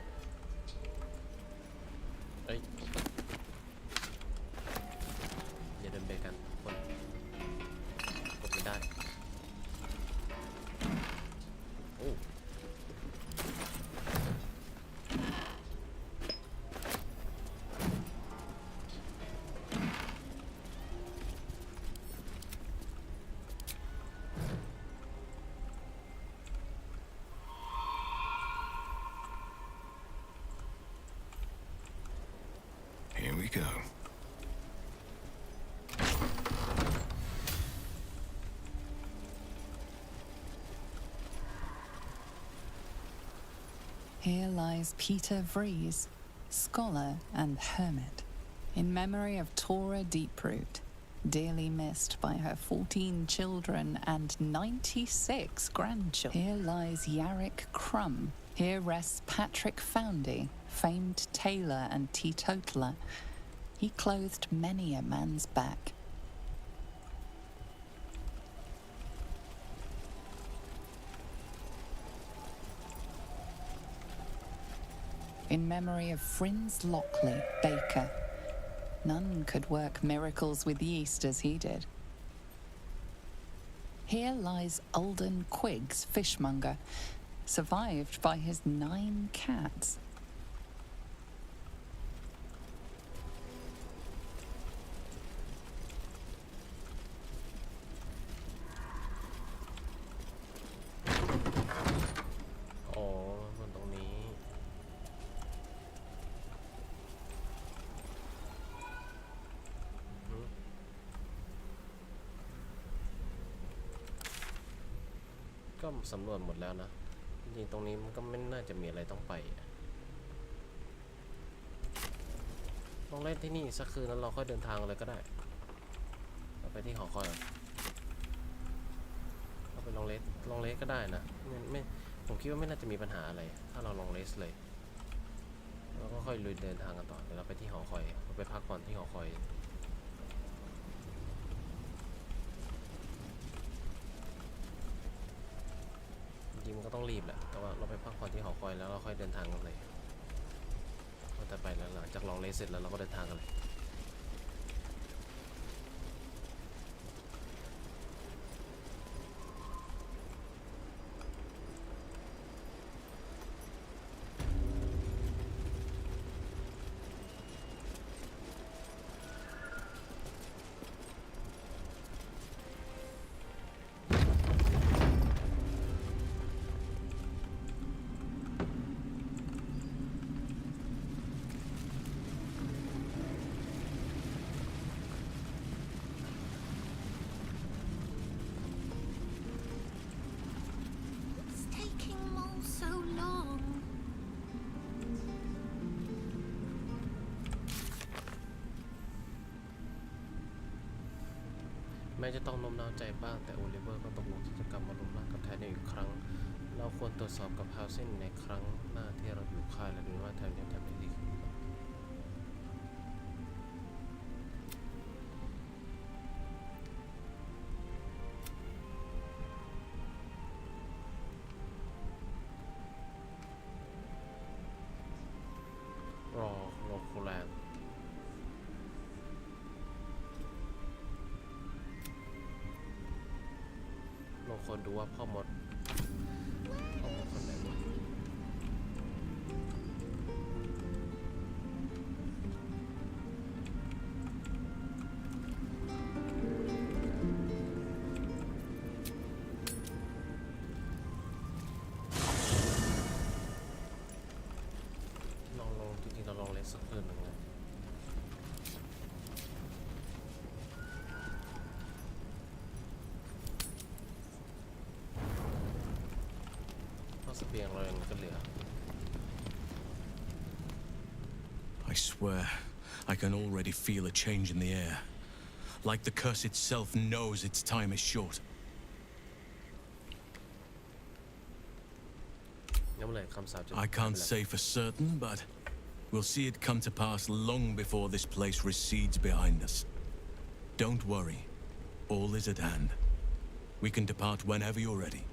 เอ้ยอย่าเดินเบรกกันคนกดไม่ได้โอ้ Here we go. Here lies Peter Vries, scholar and hermit, in memory of Tora Deeproot, dearly missed by her 14 children and 96 grandchildren. Here lies Yarrick Crumb. Here rests Patrick Foundy, famed tailor and teetotaler. He clothed many a man's back. In memory of Frinz Lockley, baker. None could work miracles with yeast as he did. Here lies Alden Quiggs, fishmonger, survived by his 9 cats.ก็สำรวจหมดแล้วนะจริงๆตรงนี้มันก็ไม่น่าจะมีอะไรต้องไปลองเล่นที่นี่สักคืนแล้วเราค่อยเดินทางเลยก็ได้เราไปที่หอคอยเราไปลองเลสก็ได้นะไม่ผมคิดว่าไม่น่าจะมีปัญหาอะไรถ้าเราลองเลสเลยเราก็ค่อยลุยเดินทางกันต่อเดี๋ยวเราไปที่หอคอยเราไปพักผ่อนที่หอคอยจริงมันก็ต้องรีบแหละแต่ว่าเราไปพักผ่อนที่หอคอยแล้วเราค่อยเดินทางกันเลยเราจะไปแล้วหลังจากลองเลสเสร็จแล้วเราก็เดินทางกันเลยแม้จะต้องโน้มน้าวใจบ้างแต่โอลิเวอร์ก็ตกลงที่จะกลับมาล้มล้างกับแทนอีกครั้งเราควรตรวจสอบกับฮาวเซนในครั้งหน้าที่เราอยู่ค่ายและดูว่าแทนยังทำได้ดีขึ้นรอโลโคแลนด์ลองคนดูว่าพ่อมดคนไหนวะจริงๆเราลองเล่นสักคืนหนึ่งนะI swear, I can already feel a change in the air. Like the curse itself knows its time is short. I can't say for certain, but we'll see it come to pass long before this place recedes behind us. Don't worry. All is at hand. We can depart whenever you're ready.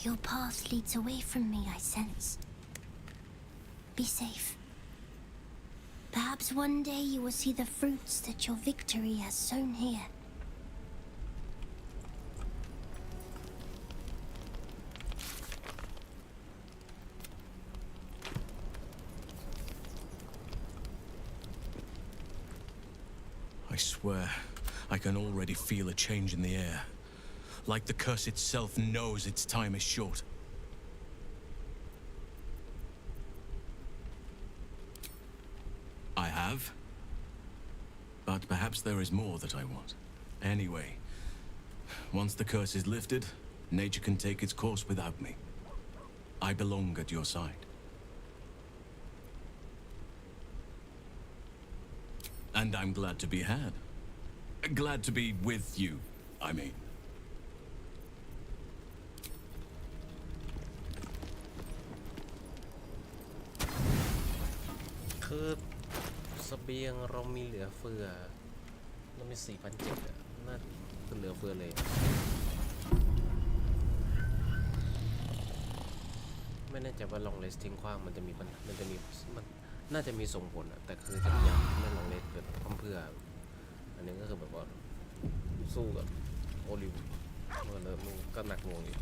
Your path leads away from me, I sense. Be safe. Perhaps one day you will see the fruits that your victory has sown here. I swear, I can already feel a change in the air. Like the curse itself knows its time is short. I have. But perhaps there is more that I want. Anyway, once the curse is lifted, nature can take its course without me. I belong at your side. And I'm glad to be had. Glad to be with you, I mean. คือเสบียงเรามีเหลือเฟือเรามี 4,700 อ่ะน่าจะเหลือเฟือเลยไม่แน่ใจว่าลองเลสทิ้งขว้างมันจะมีมันน่าจะมีส่งผลอะแต่คือจะพยายามไม่ลองเลสเกิดเพื่ออันนี้ก็คือแบบว่าสู้กับโอลิวมันก็หนักหน่วงอยู่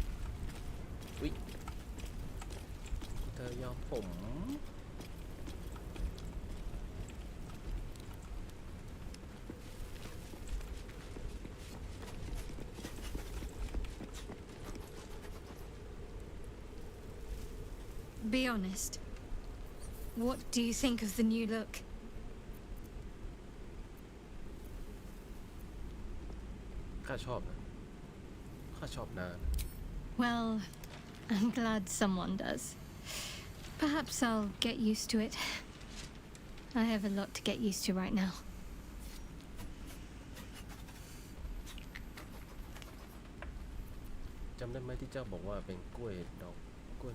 วิเธอยอมผม Be honest. What do you think of the new look? ข้าชอบนะข้าชอบนาน Well, I'm glad someone does. Perhaps I'll get used to it. I have a lot to get used to right now. จำได้ไหมที่เจ้าบอกว่าเป็นกล้วย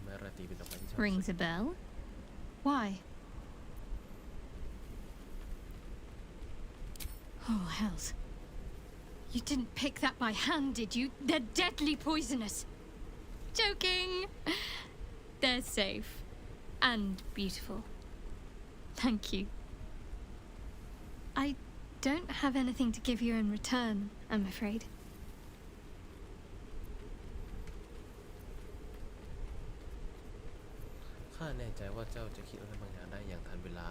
ไม้ราตรีเป็นดอกไม้ที่ชอบ Rings a bell? Why? Oh, hells. You didn't pick that by hand, did you? They're deadly poisonous. Joking. They're safe. And beautiful. Thank you. I don't have anything to give you in return, I'm afraid. ข้าแน่ใจว่าเจ้าจะคิดอะไรบางอย่างได้อย่างทันเวลา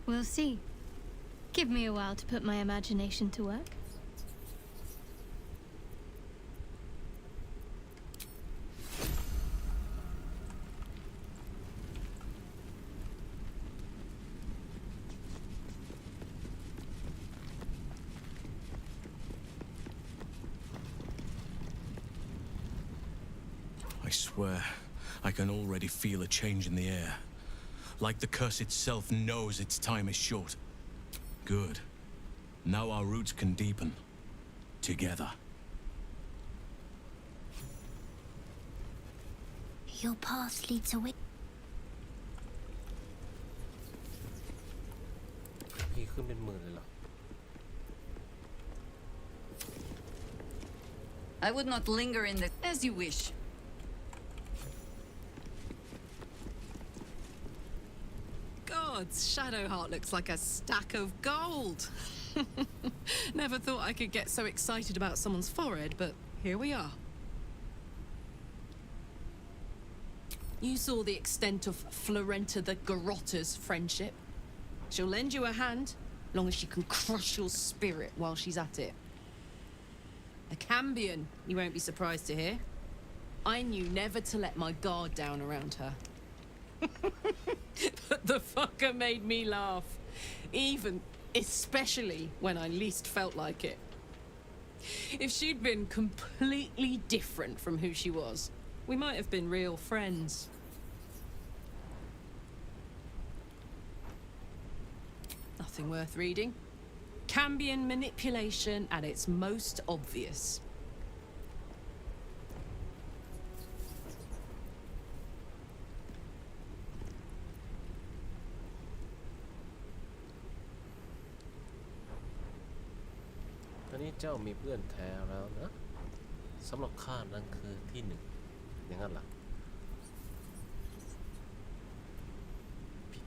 We'll see. Give me a while to put my imagination to work. I swear, I can already feel a change in the air. Like the curse itself knows its time is short. Good. Now our roots can deepen. Together. Your path leads away. พี่ขึ้นเป็นหมื่นเลยเหรอ I would not linger in the... As you wish. Gods, Shadowheart looks like a stack of gold. Never thought I could get so excited about someone's forehead, but here we are. You saw the extent of Florenta the Garrotta's friendship. She'll lend you a hand, long as she can crush your spirit while she's at it. A Cambion, you won't be surprised to hear. I knew never to let my guard down around her. But the fucker made me laugh. Especially when I least felt like it. If she'd been completely different from who she was, we might have been real friends. Nothing worth reading. Cambion manipulation at its most obvious. เจ้ามีเพื่อนแท้แล้วนะสำหรับข้านั้นคือที่หนึ่งอย่างนั้นล่ะผิด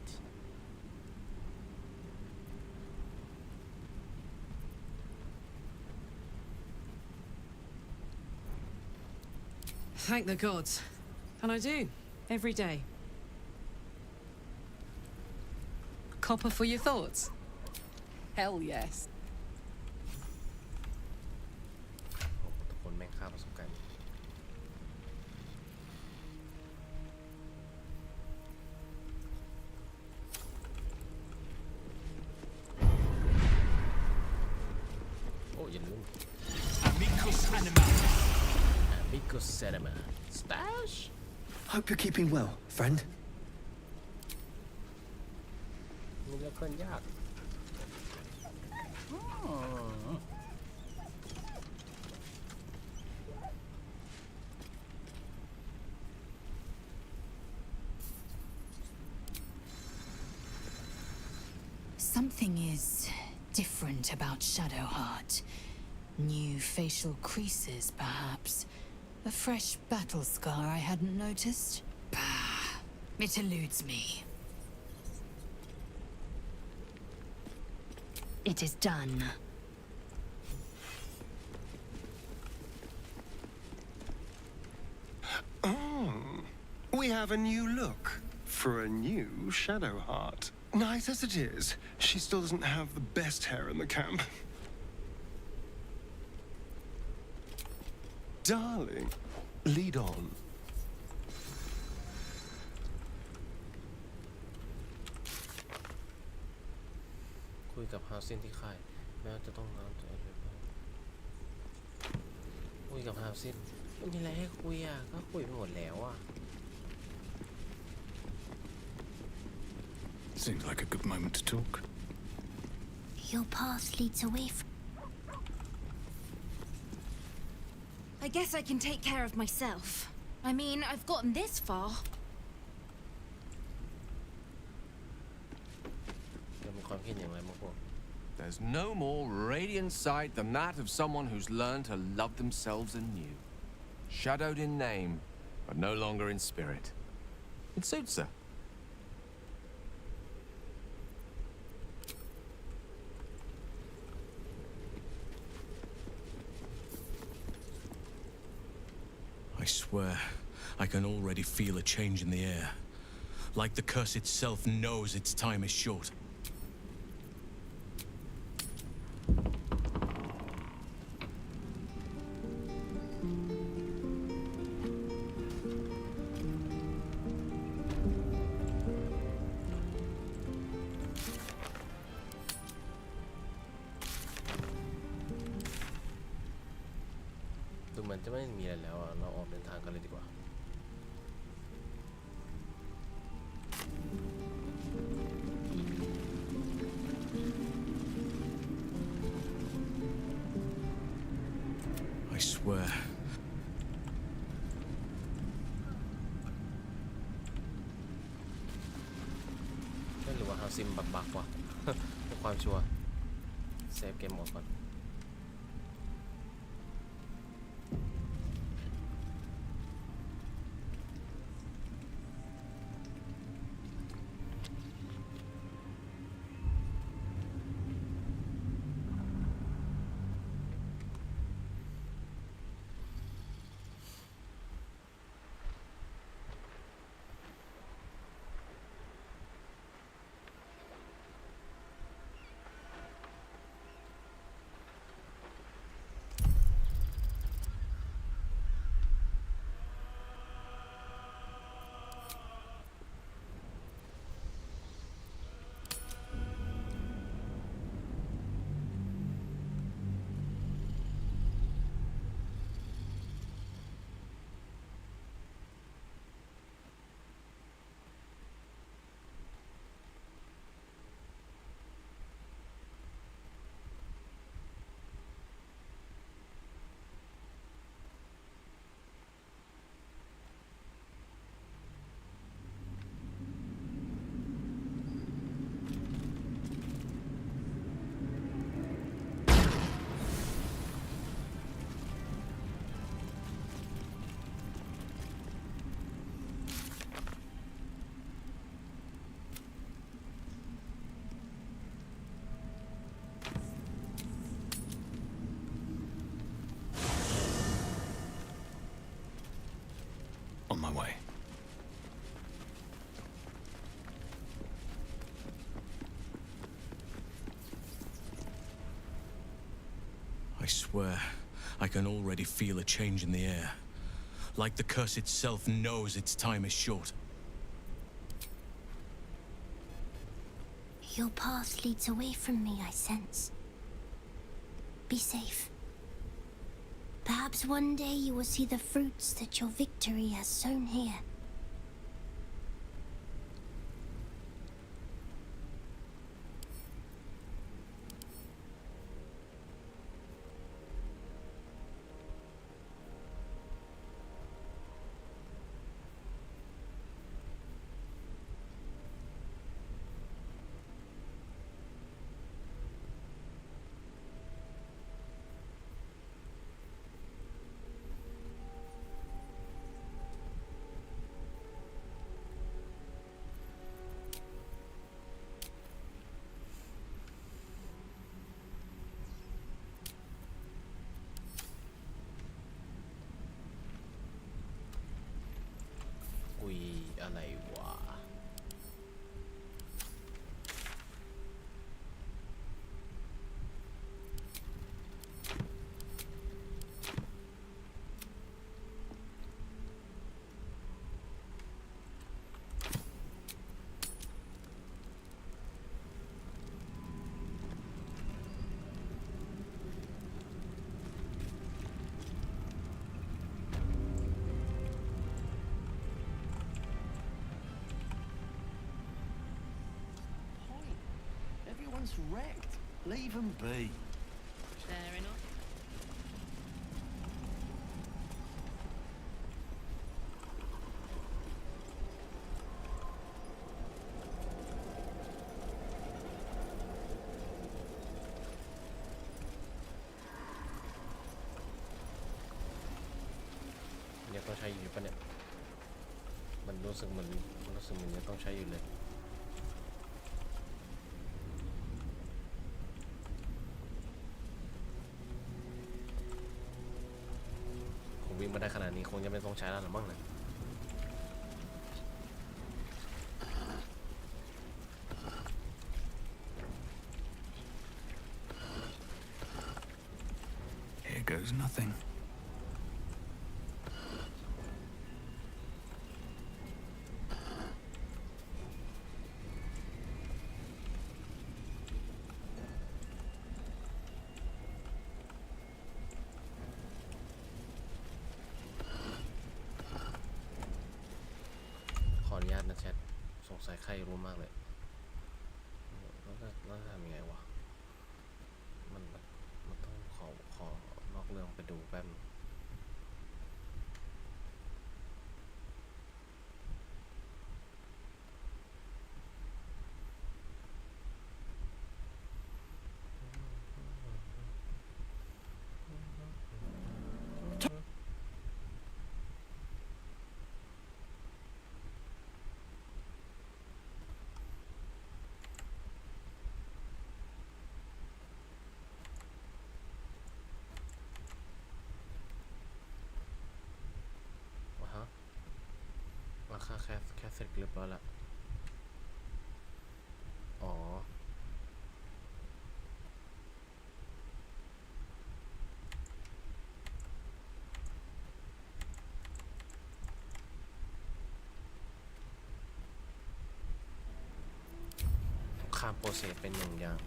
Thank the gods. And I do. Every day. Copper for your thoughts? Hell yes. โอ้ทุกคนแม่งค่าประสบการณ์โอ้อย่าลืม Amicus anima. Amicus Cinema Stash Hope you're keeping well, friend. มีเรื่องเคลื่อนยาก Something is different about Shadowheart. New facial creases, perhaps. A fresh battle scar I hadn't noticed. Bah, it eludes me. It is done. Oh, we have a new look for a new Shadowheart. Nice as it is, she still doesn't have the best hair in the camp. Darling, lead on.คุยกับฮาวซินที่ค่ายแม้จะต้องนานจะคุยกับฮาวซินไม่มีอะไรให้คุยอ่ะก็คุยไปหมดแล้วอ่ะ Seems like a good moment to talk. Your path leads away from... I guess I can take care of myself. I mean, I've gotten this far. จะมีความคิดอย่างไรมั้งพวก There's no more radiant sight than that of someone who's learned to love themselves anew. Shadowed in name, but no longer in spirit. It suits her. I swear, I can already feel a change in the air. Like the curse itself knows its time is short.ดูเหมือนจะไม่มีอะไรแล้วอ่ะเราออกเดินทางกันเลยดีกว่า I swear. ไม่รู้ว่าฮาวซินบักว่ะ เพื่อความชัวร์เซฟเกมหมดก่อน โ my way. I swear, I can already feel a change in the air. Like the curse itself knows its time is short. Your path leads away from me, I sense. Be safe. Perhaps one day you will see the fruits that your victory has sown here.อะไรวะEveryone's wrecked. Leave them be. Fair enough.เนี่ยต้องใช้อยู่ปะเนี่ยมันรู้สึกเหมือนยังต้องใช้อยู่เลยวิ่งมาได้ขนาดนี้คงจะไม่ต้องใช้แล้วหรือมั้งเนี่ย Here goes nothing.ขออนุญาตนะแชทสงสัยใครรู้มากเลยแล้วทำยังไงวะมันต้องขอนอกเรื่องไปดูแป๊บราคาแค่เสร็จเรียบร้อยละอ๋อข้ามโปรเซสเป็นหนึ่งอย่าง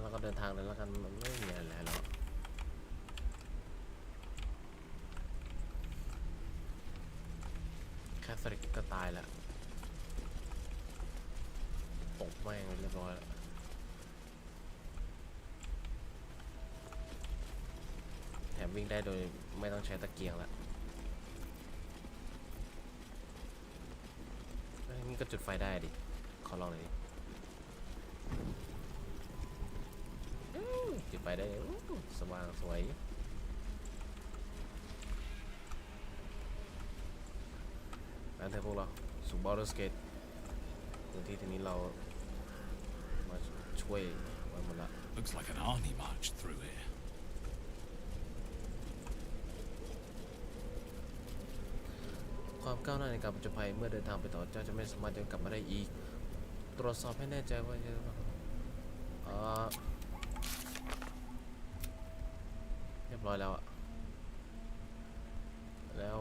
แล้วก็เดินทางเลยแล้วกันมันไม่มีอะไรแล้วแค่ฟริกก็ตายแล้วตกแม่งเรียบร้อยแล้วแถมวิ่งได้โดยไม่ต้องใช้ตะเกียงแล้วมันก็จุดไฟได้ดิขอลองหน่อยดิจุดไฟได้สว่างสวยนั่นเถอะพวกเราสู่บอลเลอร์สเกตพื้นที่ที่นี้เรามาช่วย ไว้หมดละ Looks like an army marched through here. ความก้าวหน้าในการผจญภัยเมื่อเดินทางไปต่อเจ้าจะไม่สามารถจะกลับมาได้อีกตรวจสอบให้แน่ใจว่าเรียบร้อยแล้วอะแล้ว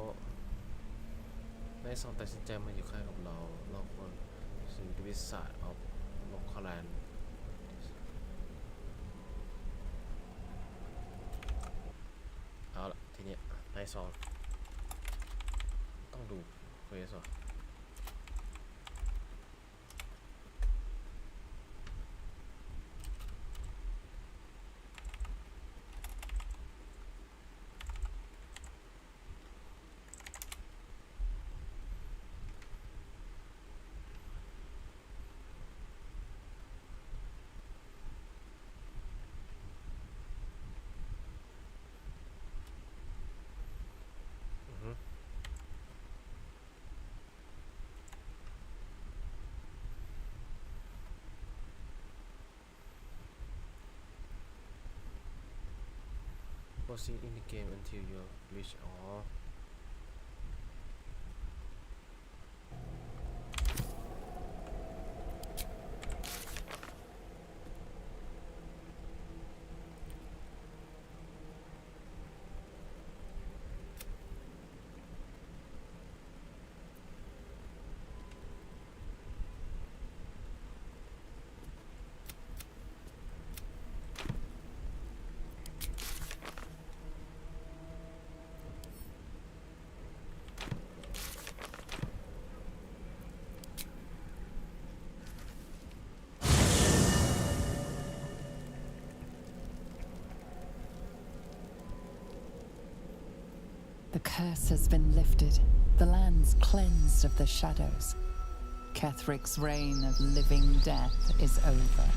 ในซองตัดสินใจมาอยู่ข้างกับเราควรสิ่งที่วิสัยออกลงคอแลนด์เอาละทีนี้ในซองต้องดูเควสว่ะProceed in the game until you reach อ๋อ The curse has been lifted, the lands cleansed of the shadows. Kethric's reign of living death is over.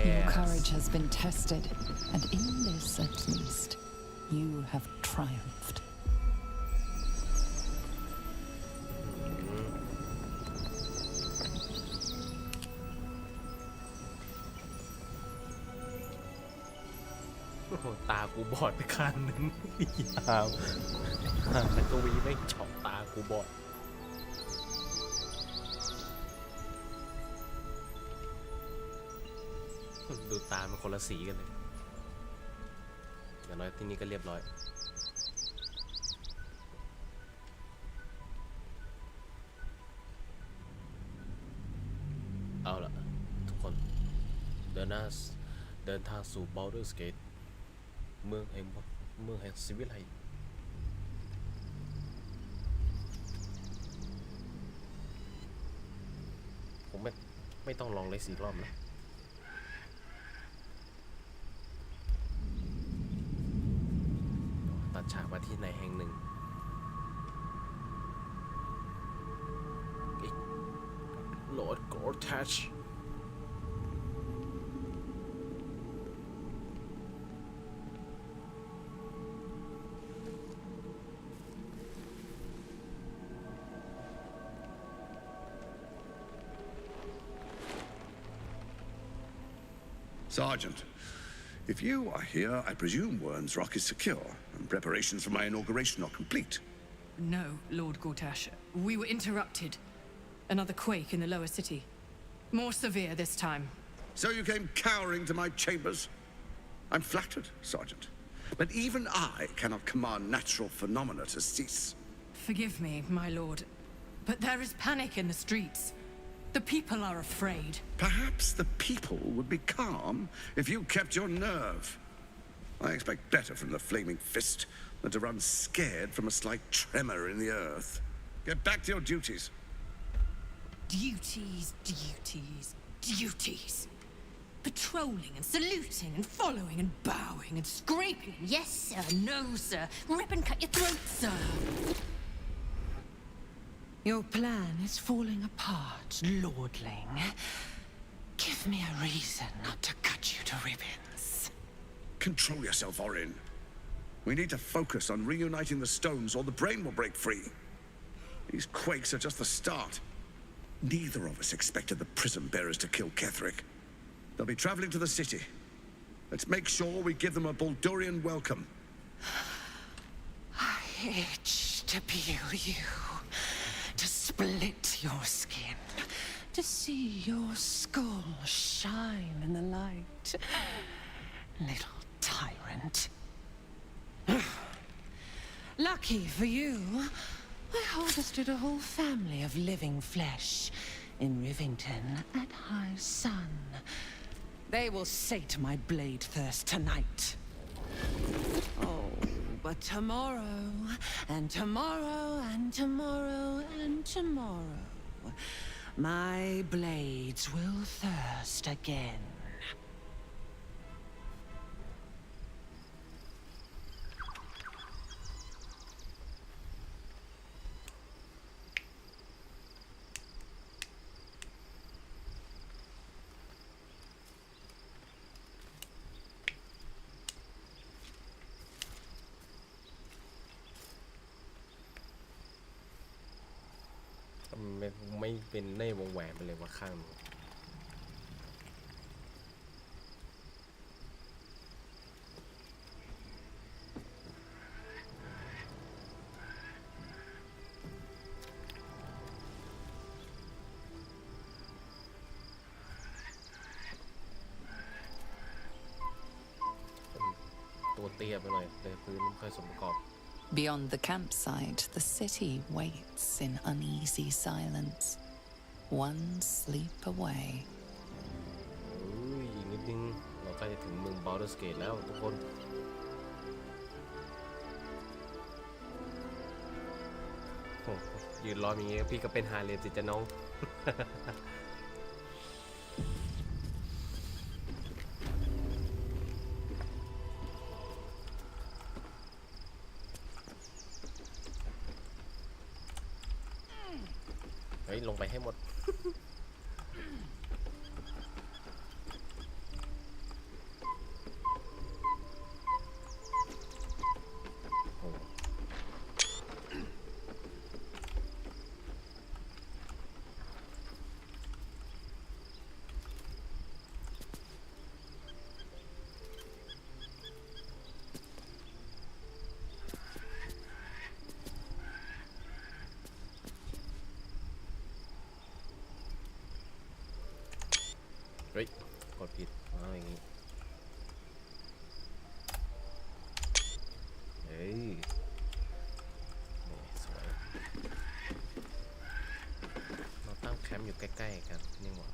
Your courage has been tested, and in this at least, you have triumphed. Oh, ตากูบอดไปข้างนึงยาวแต่กวีไม่เฉาะตากูบอดดูตามันคนละสีกันเลยอย่างน้อยที่นี่ก็เรียบร้อยเอาล่ะทุกคนเดินทางสู่ Baldur Gate เมืองแห่งศิวิไลผมไม่ต้องลองเลย4 รอบนะตัดฉากมาที่ไหนแห่งหนึ่งโหลดโกรทัชSergeant, if you are here, I presume Wern's Rock is secure, and preparations for my inauguration are complete. No, Lord Gortash. We were interrupted. Another quake in the lower city. More severe this time. So you came cowering to my chambers? I'm flattered, Sergeant. But even I cannot command natural phenomena to cease. Forgive me, my lord, but there is panic in the streets. The people are afraid. Perhaps the people would be calm if you kept your nerve. I expect better from the flaming fist than to run scared from a slight tremor in the earth. Get back to your duties. Duties. Patrolling and saluting and following and bowing and scraping. Yes, sir. No, sir. Rip and cut your throat, sir. Your plan is falling apart, lordling. Give me a reason not to cut you to ribbons. Control yourself, Orin. We need to focus on reuniting the stones or the brain will break free. These quakes are just the start. Neither of us expected the prism bearers to kill Ketherick. They'll be traveling to the city. Let's make sure we give them a Baldurian welcome. I itch to peel you, to split your skin, to see your skull shine in the light. Little tyrant. Lucky for you, I harvested a whole family of living flesh in Rivington at high sun. They will sate my blade thirst tonight. Oh, but tomorrow, and tomorrow, and tomorrow, and tomorrow, my blades will thirst again.ไม่เป็นในวงแหวนไปเลยว่าข้างตัวเตี้ยไปหน่อยเลยพื้นไม่ค่อยสมประกอบ Beyond the campsite, the city waits in uneasy silence. One sleep away. อีกนิดนึงเราใกล้จะถึงเมือง Baldur Gate แล้วทุกคนยืนรออย่างเงี้ยพี่ก็เป็นฮาเลมสิจ๊ะน้อง เฮ้ยลงไปให้หมด เฮ้ยกดผิดอย่างงี้เฮ้ยนี่สวยเราตั้งแคมป์อยู่ใกล้ๆกันนี่หว่า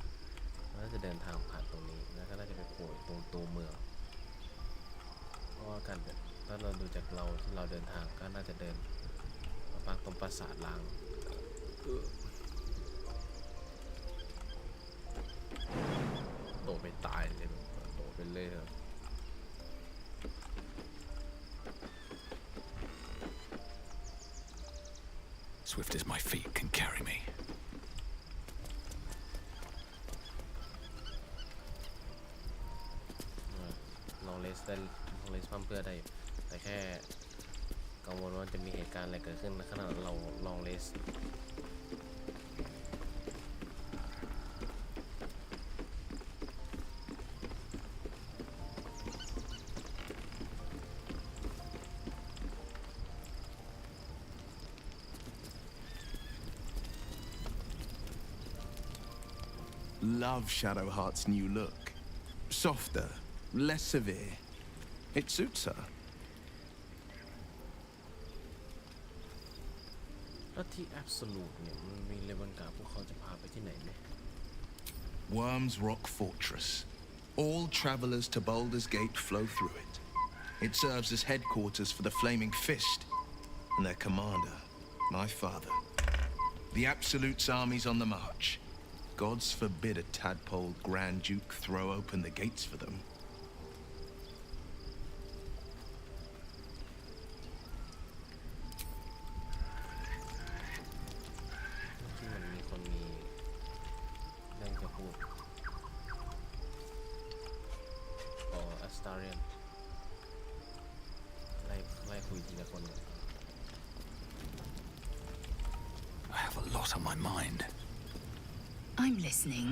เราจะเดินทางผ่านตรงนี้แล้วก็น่าจะไปโผล่ตรงตัวเมืองเพราะว่ากันถ้าเราดูจากเราที่เราเดินทางก็น่าจะเดินมาพักตรงปราสาทล้างโดดไปตายเลยโดดไปเลยครับ Swift as my feet can carry me. ลองเลสได้ลองเลสปั๊มเพื่อได้แต่แค่กังวลว่าจะมีเหตุการณ์อะไรเกิดขึ้นขณะเราลองเลสLove Shadowheart's new look. Softer, less severe. It suits her. แล้วที่ Absolute เนี่ยมันมีเลเวนการ์พวกเขาจะพาไปที่ไหนไหม Worm's Rock Fortress. All travelers to Baldur's Gate flow through it. It serves as headquarters for the Flaming Fist and their commander, my father. The Absolute's army's on the march. Gods forbid a tadpole Grand Duke throw open the gates for them. ที่มันมีคนมีเรื่องจะพูดอ๋ออัสตาเรียนไล่คุยทีละคนเนี่ย I have a lot on my mind. I'm listening.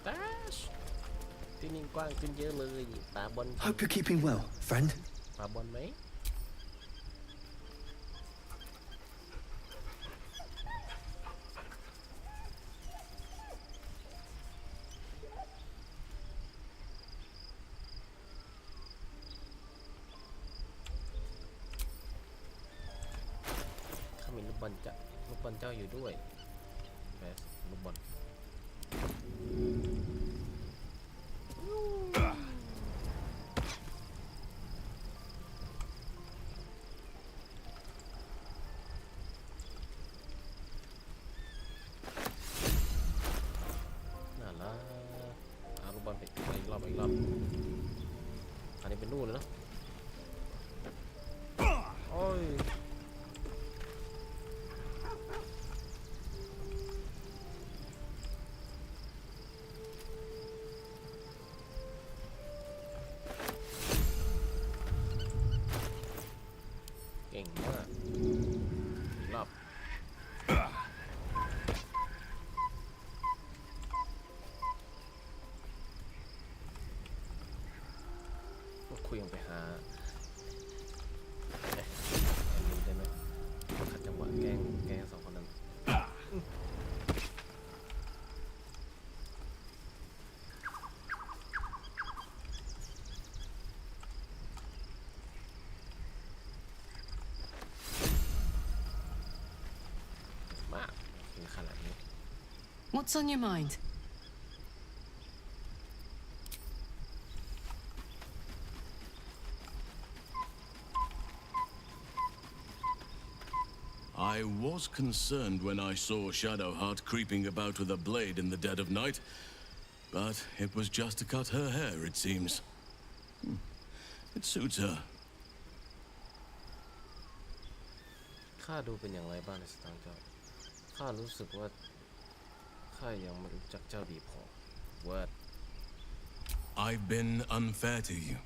ตาชที่นี่กว้างขึ้นเยอะเลยปาบอล Hope you're keeping well, friend. ปาบอลไหมเขามีลูกบอลเจ้าอยู่ด้วยแบสลูกบอลน่ารักเอาลูกบอลไปอีกรอบอันนี้เป็นนู่นเลยเนาะโอ้ยเก่งมากอีกรอบคุยกันไปหาอันนี้ได้ไหมขัดจังหวะแกล้งสองคนนั้นมากถึงขนาดนี้ What's on your mind? I was concerned when I saw Shadowheart creeping about with a blade in the dead of night, but it was just to cut her hair, it seems. It suits her. ข้าดูเป็นอย่างไรบ้างในสตางค์เจ้าข้ารู้สึกว่าข้ายังไม่รู้จักเจ้าดีพอ What? I've been unfair to you.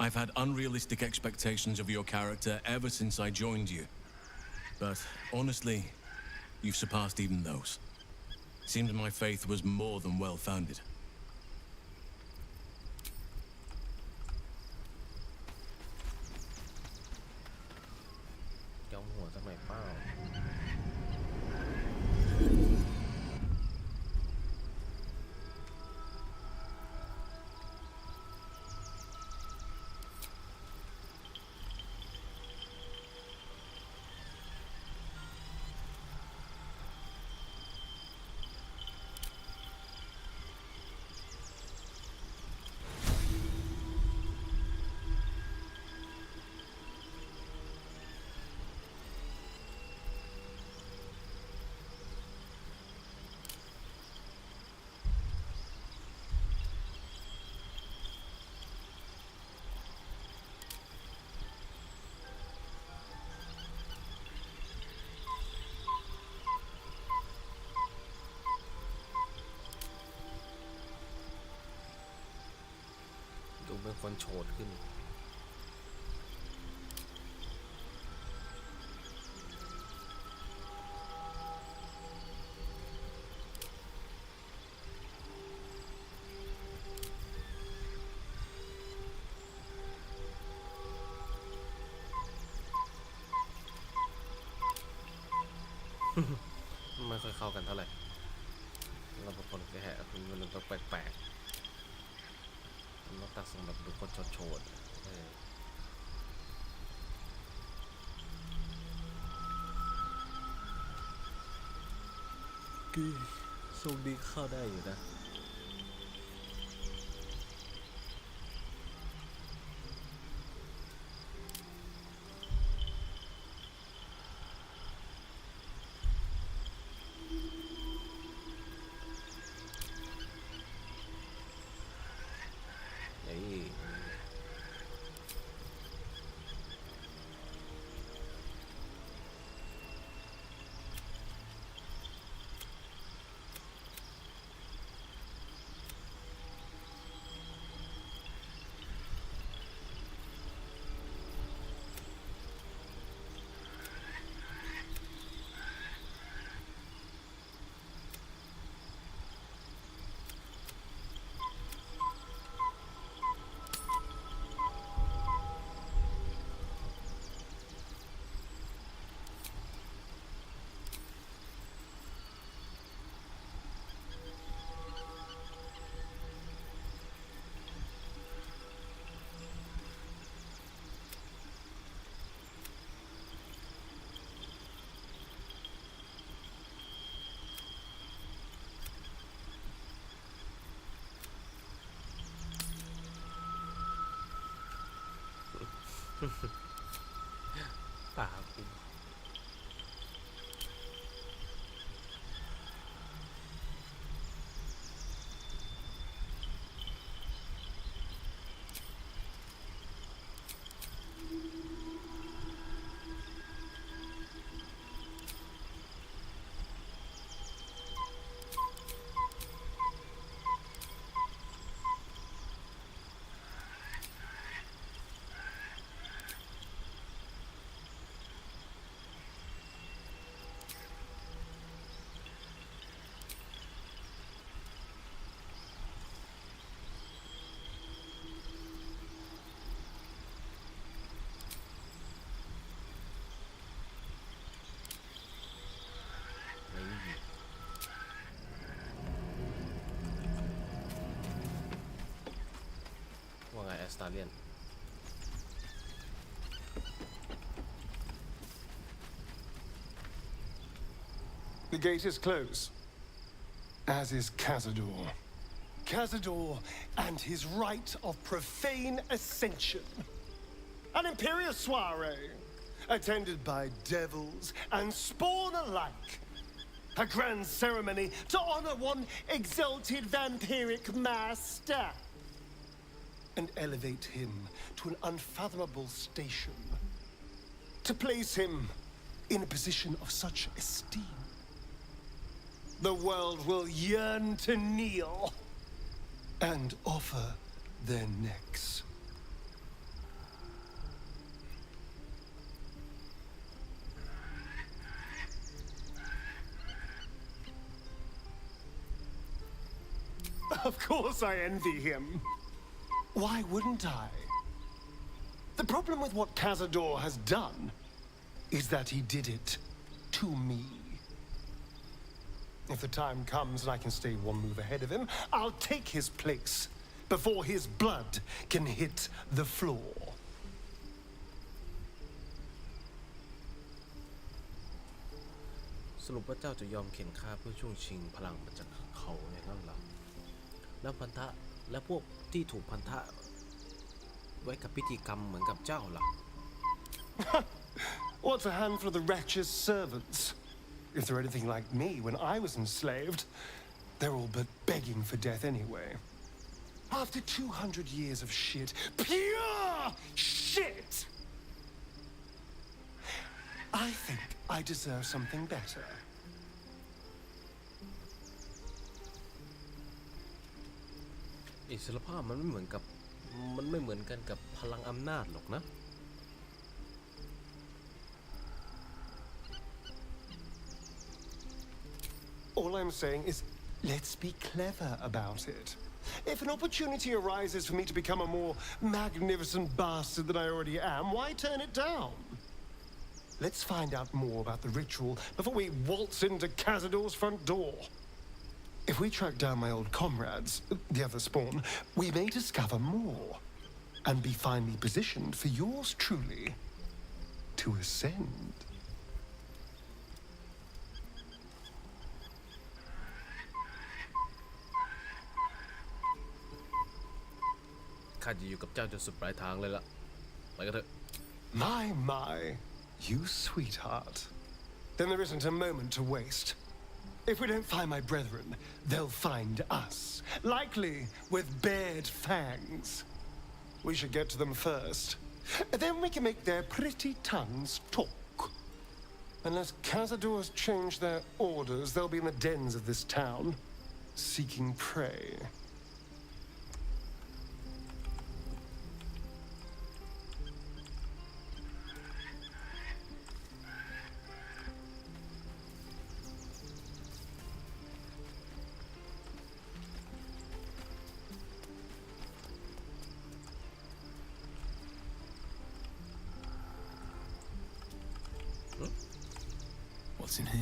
I've had unrealistic expectations of your character ever since I joined you. But honestly, you've surpassed even those. Seems my faith was more than well-founded. เจ้าหัวทำไมเป้า ดูเป็นคนโฉดขึ้น ไม่ค่อยเข้ากันเท่าไหร่เราเป็นคนแก่คุณมันแปลกๆมันต้องตัดทรงแบบดูคนโฉดกี่ทรงดีเข้าได้อยู่นะ ตาคุณว่าไงแอสตาเลียน The gate is closed, as is Cazador. Cazador and his rite of profane ascension. An imperial soiree, attended by devils and spawn alike. A grand ceremony to honor one exalted vampiric master and elevate him to an unfathomable station. To place him in a position of such esteem, the world will yearn to kneel and offer their necks. Of course I envy him. Why wouldn't I? The problem with what Cazador has done is that he did it to me. If the time comes and I can stay one move ahead of him, I'll take his place before his blood can hit the floor. สรุปว่าเจ้าจะยอมเข็นฆ่าเพื่อช่วงชิงพลังมาจากเขาอย่างนั้นเหรอแล้วพันธะและพวกที่ถูกพันธะไว้กับพิธีกรรมเหมือนกับเจ้าล่ะ What's a handful of the wretched servants? If they're anything like me when I was enslaved, they're all but begging for death anyway. After 200 years of shit, pure shit, I think I deserve something better. อิสรภาพมันไม่เหมือนกันกับพลังอำนาจหรอกนะ All I'm saying is, let's be clever about it. If an opportunity arises for me to become a more magnificent bastard than I already am, why turn it down? Let's find out more about the ritual before we waltz into Cazador's front door. If we track down my old comrades, the other spawn, we may discover more and be finally positioned for yours truly to ascend. ข้าจะอยู่กับเจ้าจนสุดปลายทางเลยล่ะไปกันเถอะ My, you sweetheart. Then there isn't a moment to waste. If we don't find my brethren, they'll find us, likely with bared fangs. We should get to them first. Then we can make their pretty tongues talk. Unless Cazadors change their orders, they'll be in the dens of this town, seeking prey. What's in here?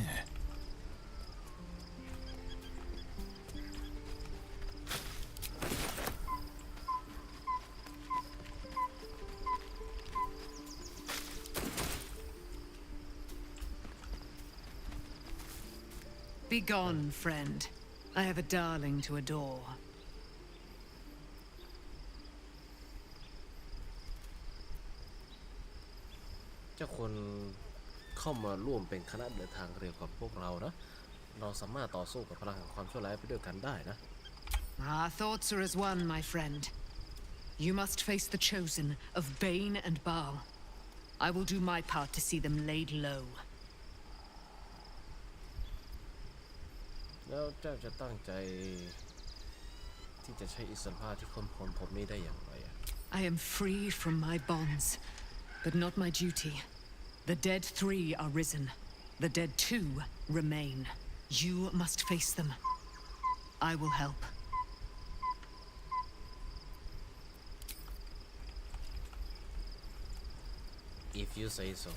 Begone, friend. I have a darling to adore. เจ้าคนเข้ามาร่วมเป็นคณะเดินทางเร็วกับพวกเรานะเราสามารถต่อสู้กับพลังแห่งความชั่วร้ายไปด้วยกันได้นะ Our thoughts are as one, my friend. You must face the chosen of Bane and Baal. I will do my part to see them laid low. แล้วเจ้าจะตั้งใจที่จะใช้อิสรภาพที่ค้นพบผมนี้ได้อย่างไร I am free from my bonds, but not my duty. The dead 3 are risen. The dead 2 remain. You must face them. I will help. If you say so.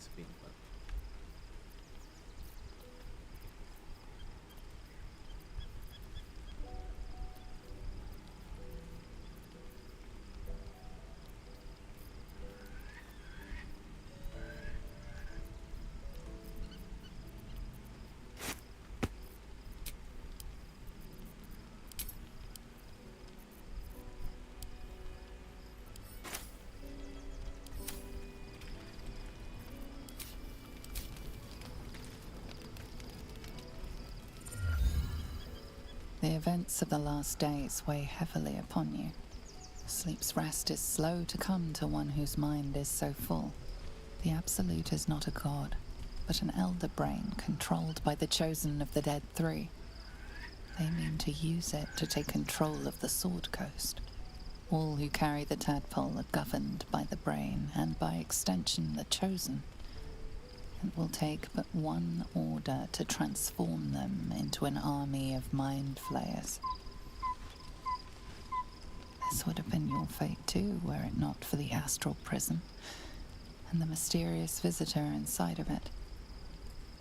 Spin 'The events of the last days weigh heavily upon you. Sleep's rest is slow to come to one whose mind is so full. The Absolute is not a god, but an elder brain controlled by the chosen of the Dead 3. They mean to use it to take control of the Sword Coast. All who carry the tadpole are governed by the brain, and by extension the chosen. It will take but one order to transform them into an army of mind flayers. This would have been your fate too, were it not for the astral prison and the mysterious visitor inside of it.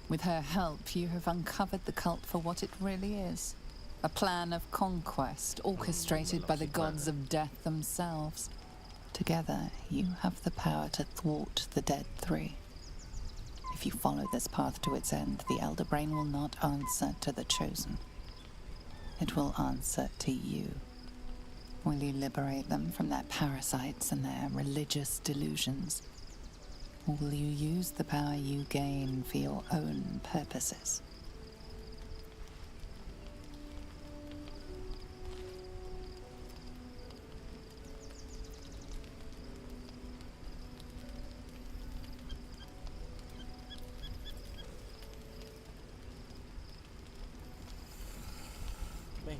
With her help, you have uncovered the cult for what it really is. A plan of conquest orchestrated by the gods of death themselves. Together, you have the power to thwart the Dead 3. If you follow this path to its end, the Elder Brain will not answer to the Chosen. It will answer to you. Will you liberate them from their parasites and their religious delusions? Or will you use the power you gain for your own purposes?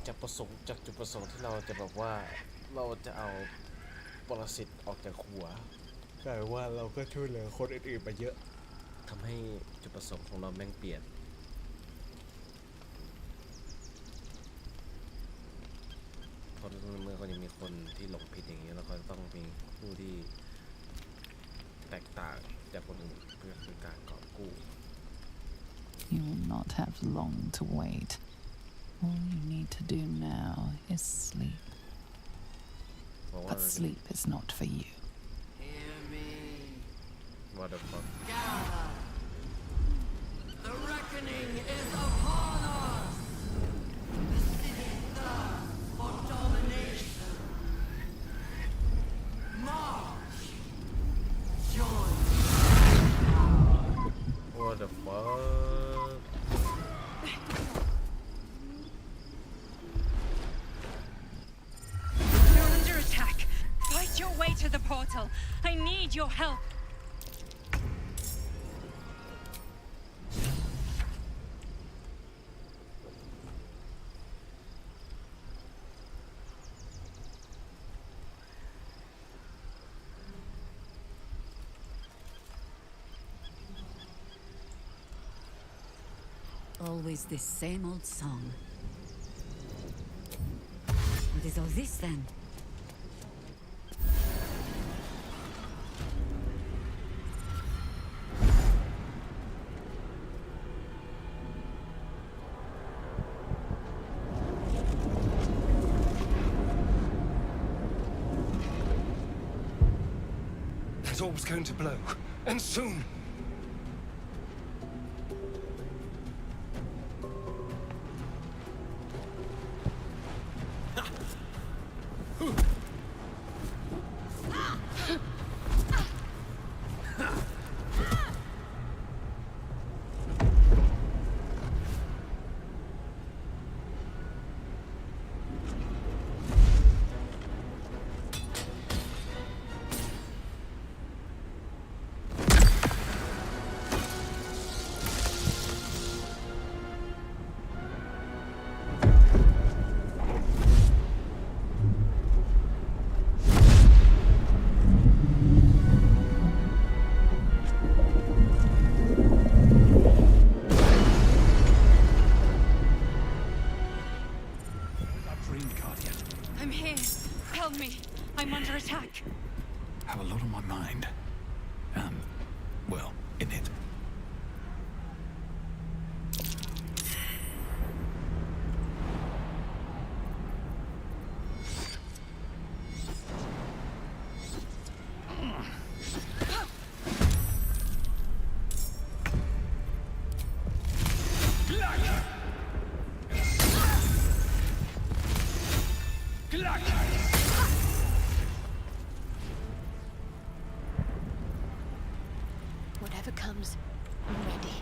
จากประสงค์จากจุดประสงค์ที่เราจะแบบว่าเราจะเอาปรสิตออกจากหัวกลายว่าเราก็ช่วยเหลือคนอื่นๆไปเยอะทำให้จุดประสงค์ของเราแม่งเปลี่ยนเพราะเมื่อก็ยังมีคนที่หลงผิดอย่างนี้เราก็ต้องมีผู้ที่แตกต่างจากคนอื่นเพื่อคือการกอบกู้ You will not have long to wait. All you need to do now is sleep. But sleep is not for you. Hear me. What the fuck? Gather. The reckoning is upon us. The city thirsts for domination. March. Join. What the fuck? Fight your way to the portal. I need your help. Always this same old song. What is all this then? That orb's going to blow, and soon. I'm under attack. Have a lot on my mind. Well, in it. Whatever comes, I'm ready.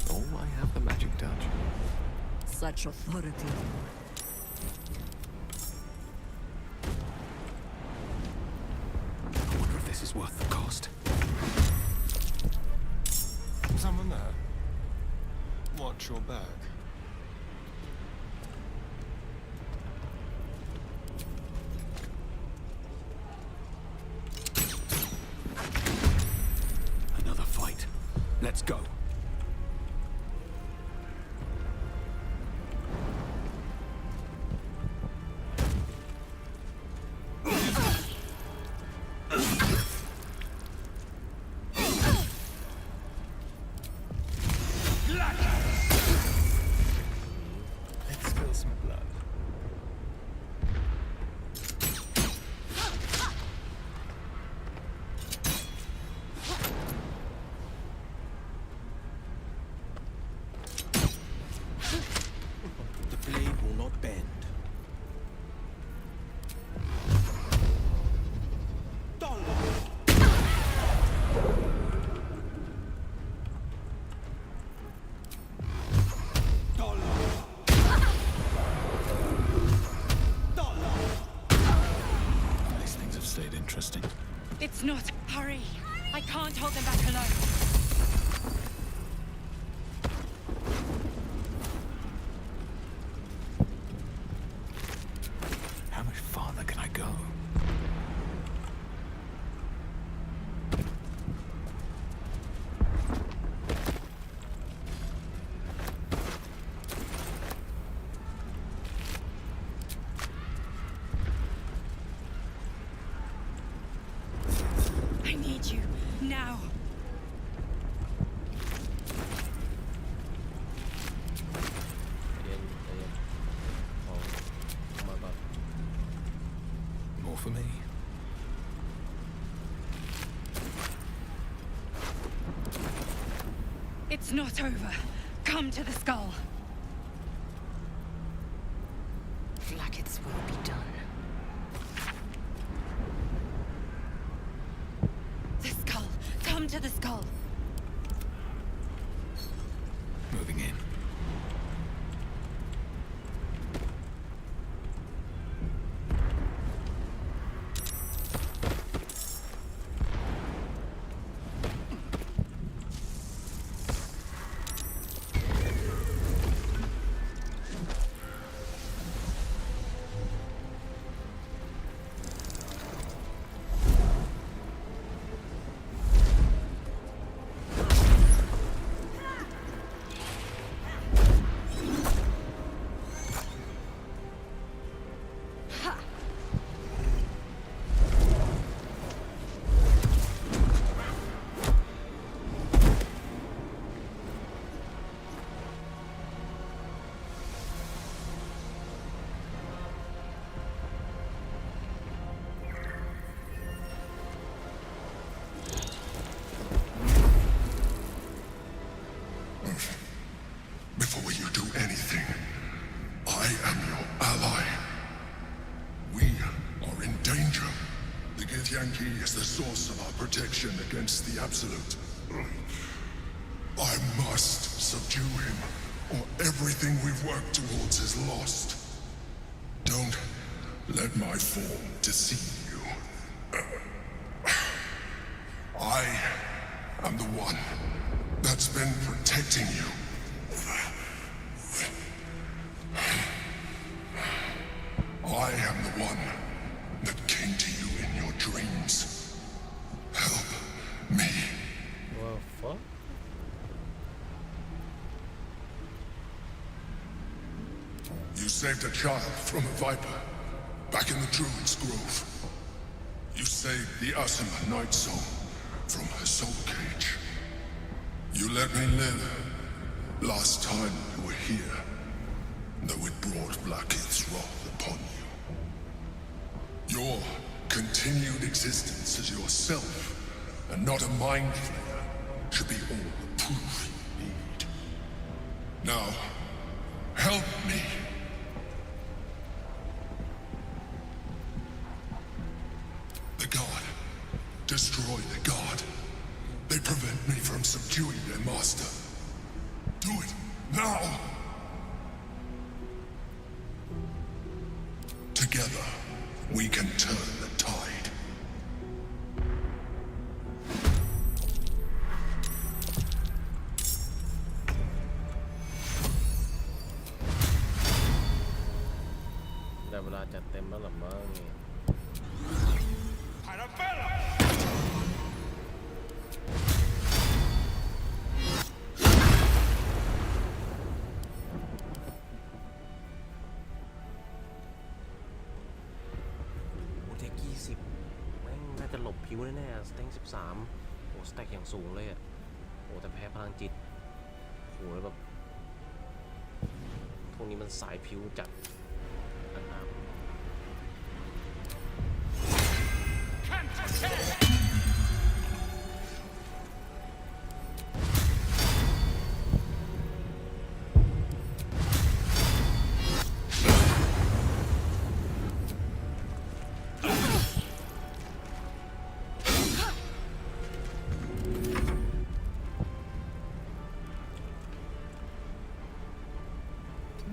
Oh, I have the magic touch. Such authority. I wonder if this is worth the cost. Someone there? Watch your back. Another fight. Let's go. It's not. Hurry! I can't hold them back alone. How much farther can I go? I need you now. เย็นของมาก่อน More for me. It's not over. Come to the skull. Flackett's will be done. The skull. Come to the skull. Moving in. Before you do anything, I am your ally. We are in danger. The Githyanki is the source of our protection against the Absolute. I must subdue him, or everything we've worked towards is lost. Don't let my form deceive you. I am the one that's been protecting you. I am the one that came to you in your dreams. Help me. Well, fuck. You saved a child from a viper back in the Druid's Grove. You saved the Asima Night Soul from her soul cage. You let me live last time you were here, though it brought Blackheath's wrath upon you. Your continued existence as yourself, and not a mind flayer, should be all the proof you need. Now, help me. The God. Destroy the God. They prevent me from subduing their master. Do it now! Together, we can turn the tide. ได้เวลาจัดเต็มแล้วหรอมั้งเนี่ย โอ้เทค20แม่งน่าจะหลบผิวแน่ๆสเต็ง13โอ้สแต็กอย่างสูงเลยอ่ะโอ้แต่แพ้พลังจิตโหแล้วแบบพวกนี้มันสายผิวจัดอันน้ำ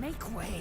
Make way.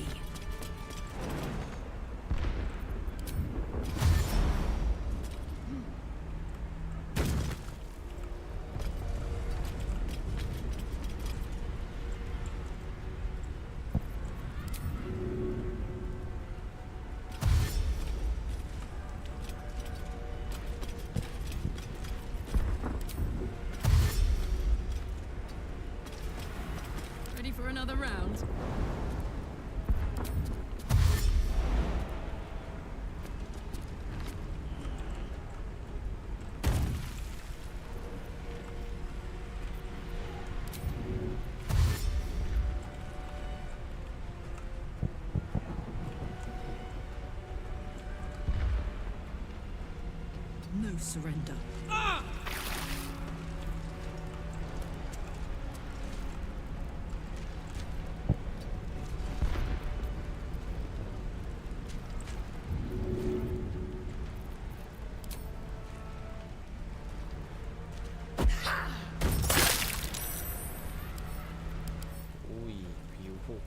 surrender. Ui, beautiful.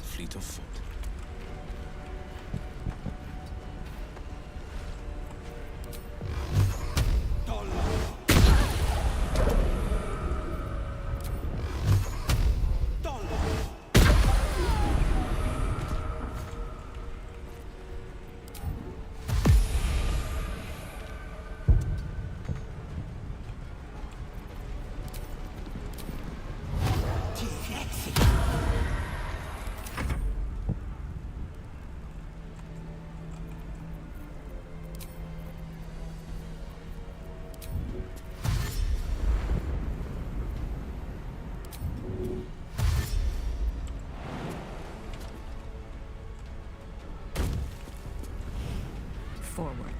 Fleet of foot. Forward.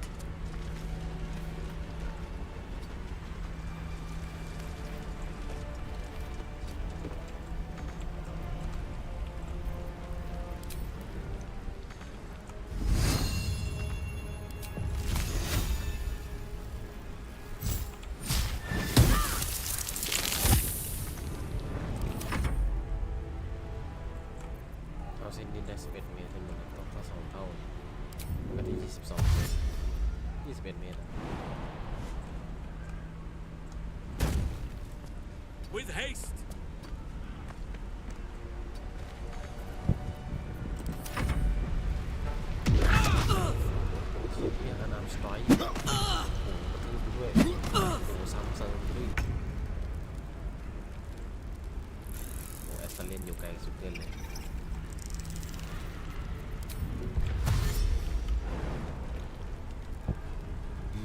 เอาเส้นดินได้11 เมตรเป็นหมดต้องก็2 เท่ามันก็ที่22 เมตร21 เมตร With haste! เรียกนามสไตร์โอ้โหกระทืบด้วยโอ้โหซ้ำเซิร์ฟด้วยโอ้แอสเซเลนอยู่ไกลสุดเกินเลย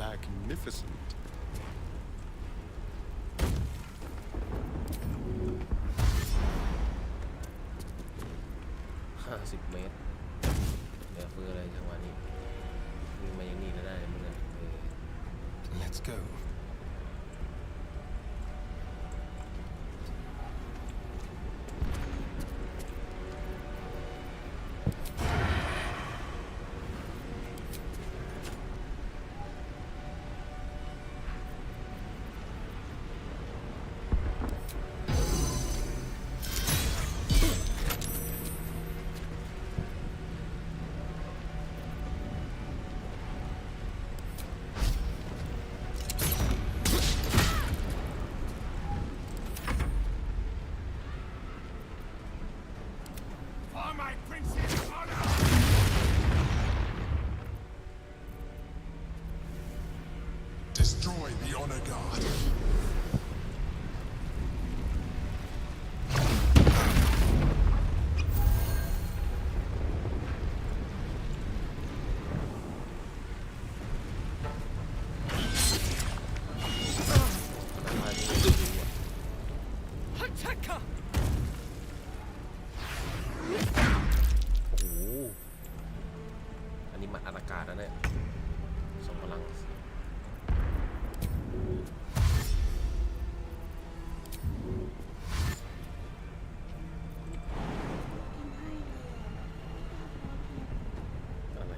Magnificent. 50 เมตรเหลือเฟือเลยจังหวะนี้วิ่งมาอย่างนี้ก็ได้เลยมึงอะLet's go. For my prince's honor! Destroy the honor guard. Attacker! โอ้โหอันนี้มันอากาศนะเนี่ยส่งพลัง อะไร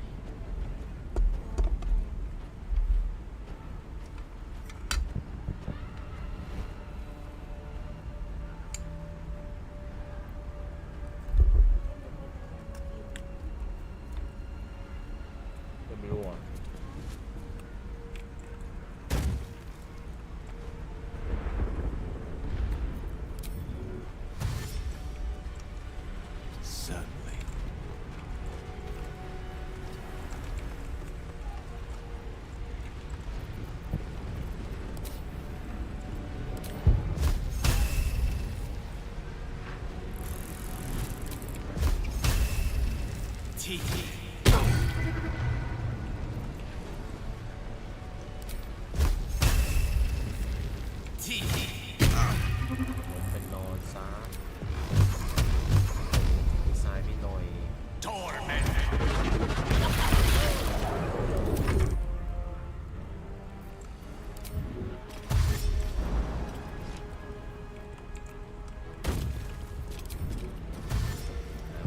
ไปนอนซะดีไซน์ไม่หน่อย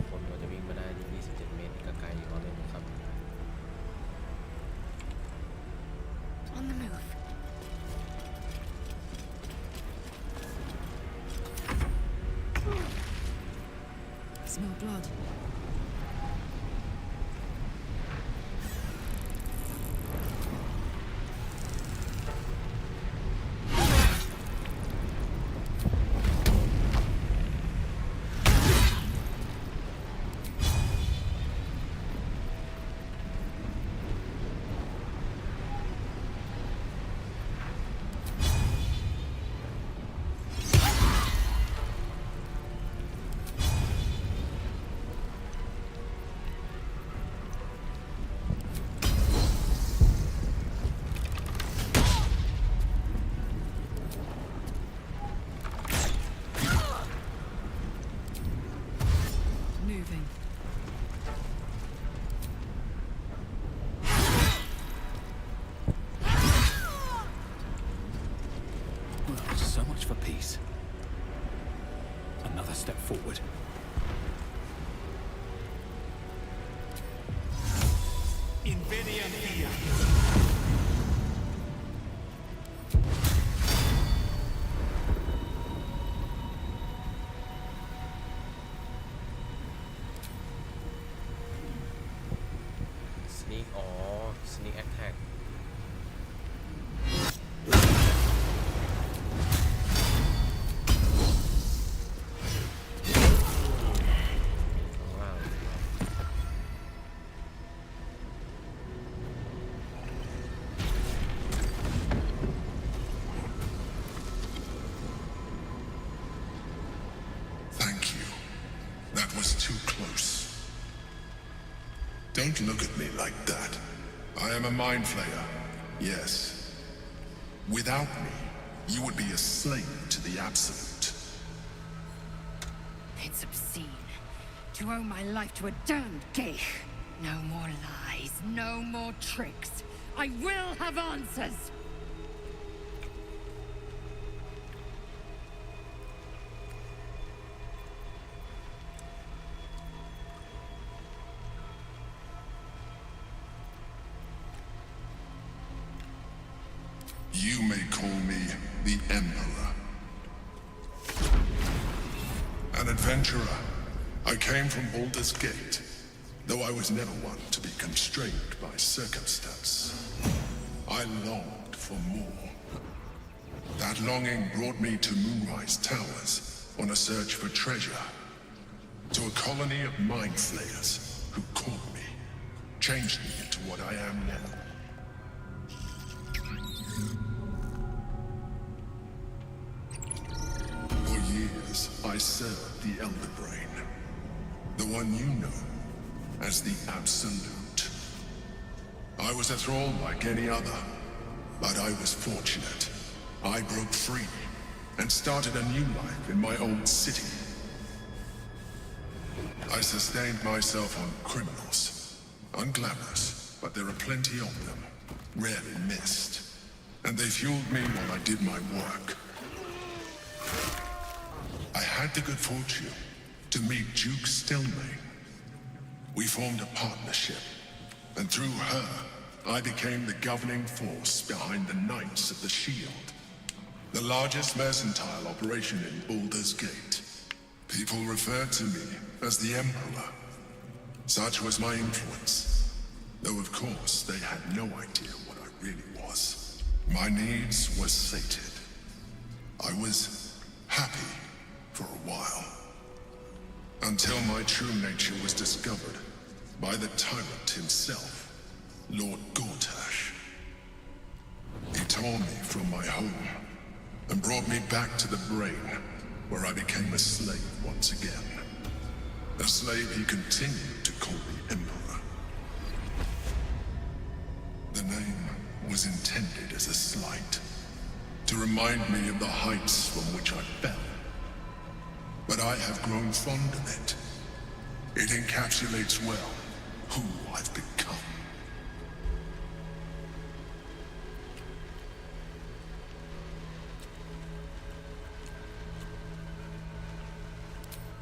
คนก็จะวิ่งมาได้27 เมตรก็ไกลอยู่เลยนะครับ On the move. Smell blood. Moving. Well, so much for peace. Another step forward. Invidium here. Sneak อ๋อ Sneak Attack ว้าว Thank you. That was too close. Don't look at me like that. I am a mind flayer. Yes. Without me, you would be a slave to the Absolute. It's obscene to owe my life to a damned geich. No more lies, no more tricks. I will have answers. You may call me the Emperor. An adventurer. I came from Baldur's Gate, though I was never one to be constrained by circumstance. I longed for more. That longing brought me to Moonrise Towers on a search for treasure. To a colony of mind flayers who caught me, changed me into what I am now. For years, I served the Elder Brain, the one you know as the Absolute. I was a thrall like any other, but I was fortunate. I broke free and started a new life in my old city. I sustained myself on criminals, unglamorous, but there are plenty of them, rarely missed. And they fueled me while I did my work. I had the good fortune to meet Duke Stelmane. We formed a partnership, and through her, I became the governing force behind the Knights of the Shield, the largest mercantile operation in Baldur's Gate. People referred to me as the Emperor. Such was my influence, though of course they had no idea what I really was. My needs were sated. I was happy for a while, until my true nature was discovered by the tyrant himself, Lord Gortash. He tore me from my home and brought me back to the brain, where I became a slave once again. A slave he continued to call the Emperor. The name was intended as a slight, to remind me of the heights from which I fell. But I have grown fond of it. It encapsulates well who I've become.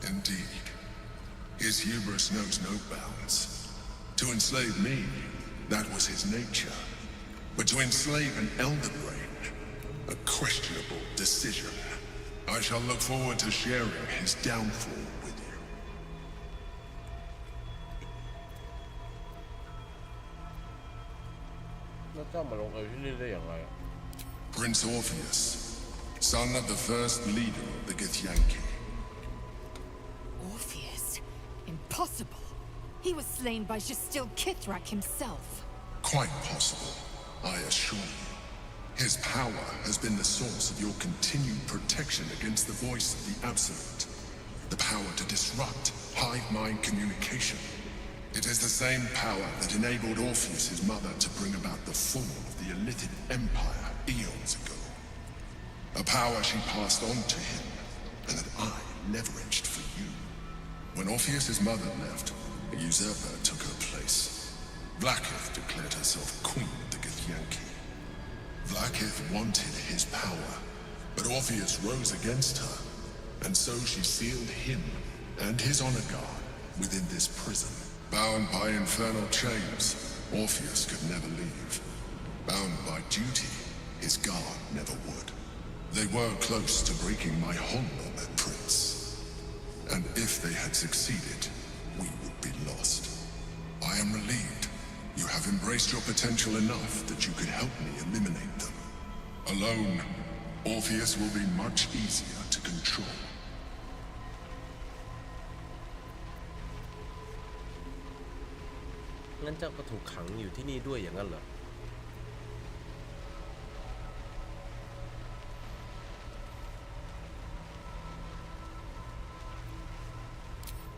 Indeed, his hubris knows no bounds. To enslave me, that was his nature. But to enslave an elder brain, a questionable decision. I shall look forward to sharing his downfall with you. แล้วเจ้ามาลงเอยที่นี่ได้อย่างไร Prince Orpheus, son of the first leader of the Githyanki. Orpheus? Impossible. He was slain by Justil Kithrak himself. Quite possible, I assure you. His power has been the source of your continued protection against the voice of the Absolute. The power to disrupt hive mind communication. It is the same power that enabled Orpheus's mother to bring about the fall of the Illithid Empire eons ago. A power she passed on to him, and that I leveraged for you. When Orpheus's mother left, a usurper took her place. Vlaakith declared herself queen of the Githyanki. Vlaakith wanted his power, but Orpheus rose against her, and so she sealed him and his honor guard within this prison. Bound by infernal chains, Orpheus could never leave. Bound by duty, his guard never would. They were close to breaking my hold on that prince. And if they had succeeded, we would be lost. I am relieved. You have embraced your potential enough that you could help me eliminate them. Alone, Orpheus will be much easier to control. งั้นเจ้าก็ถูกขังอยู่ที่นี่ด้วยอย่างนั้นเหรอ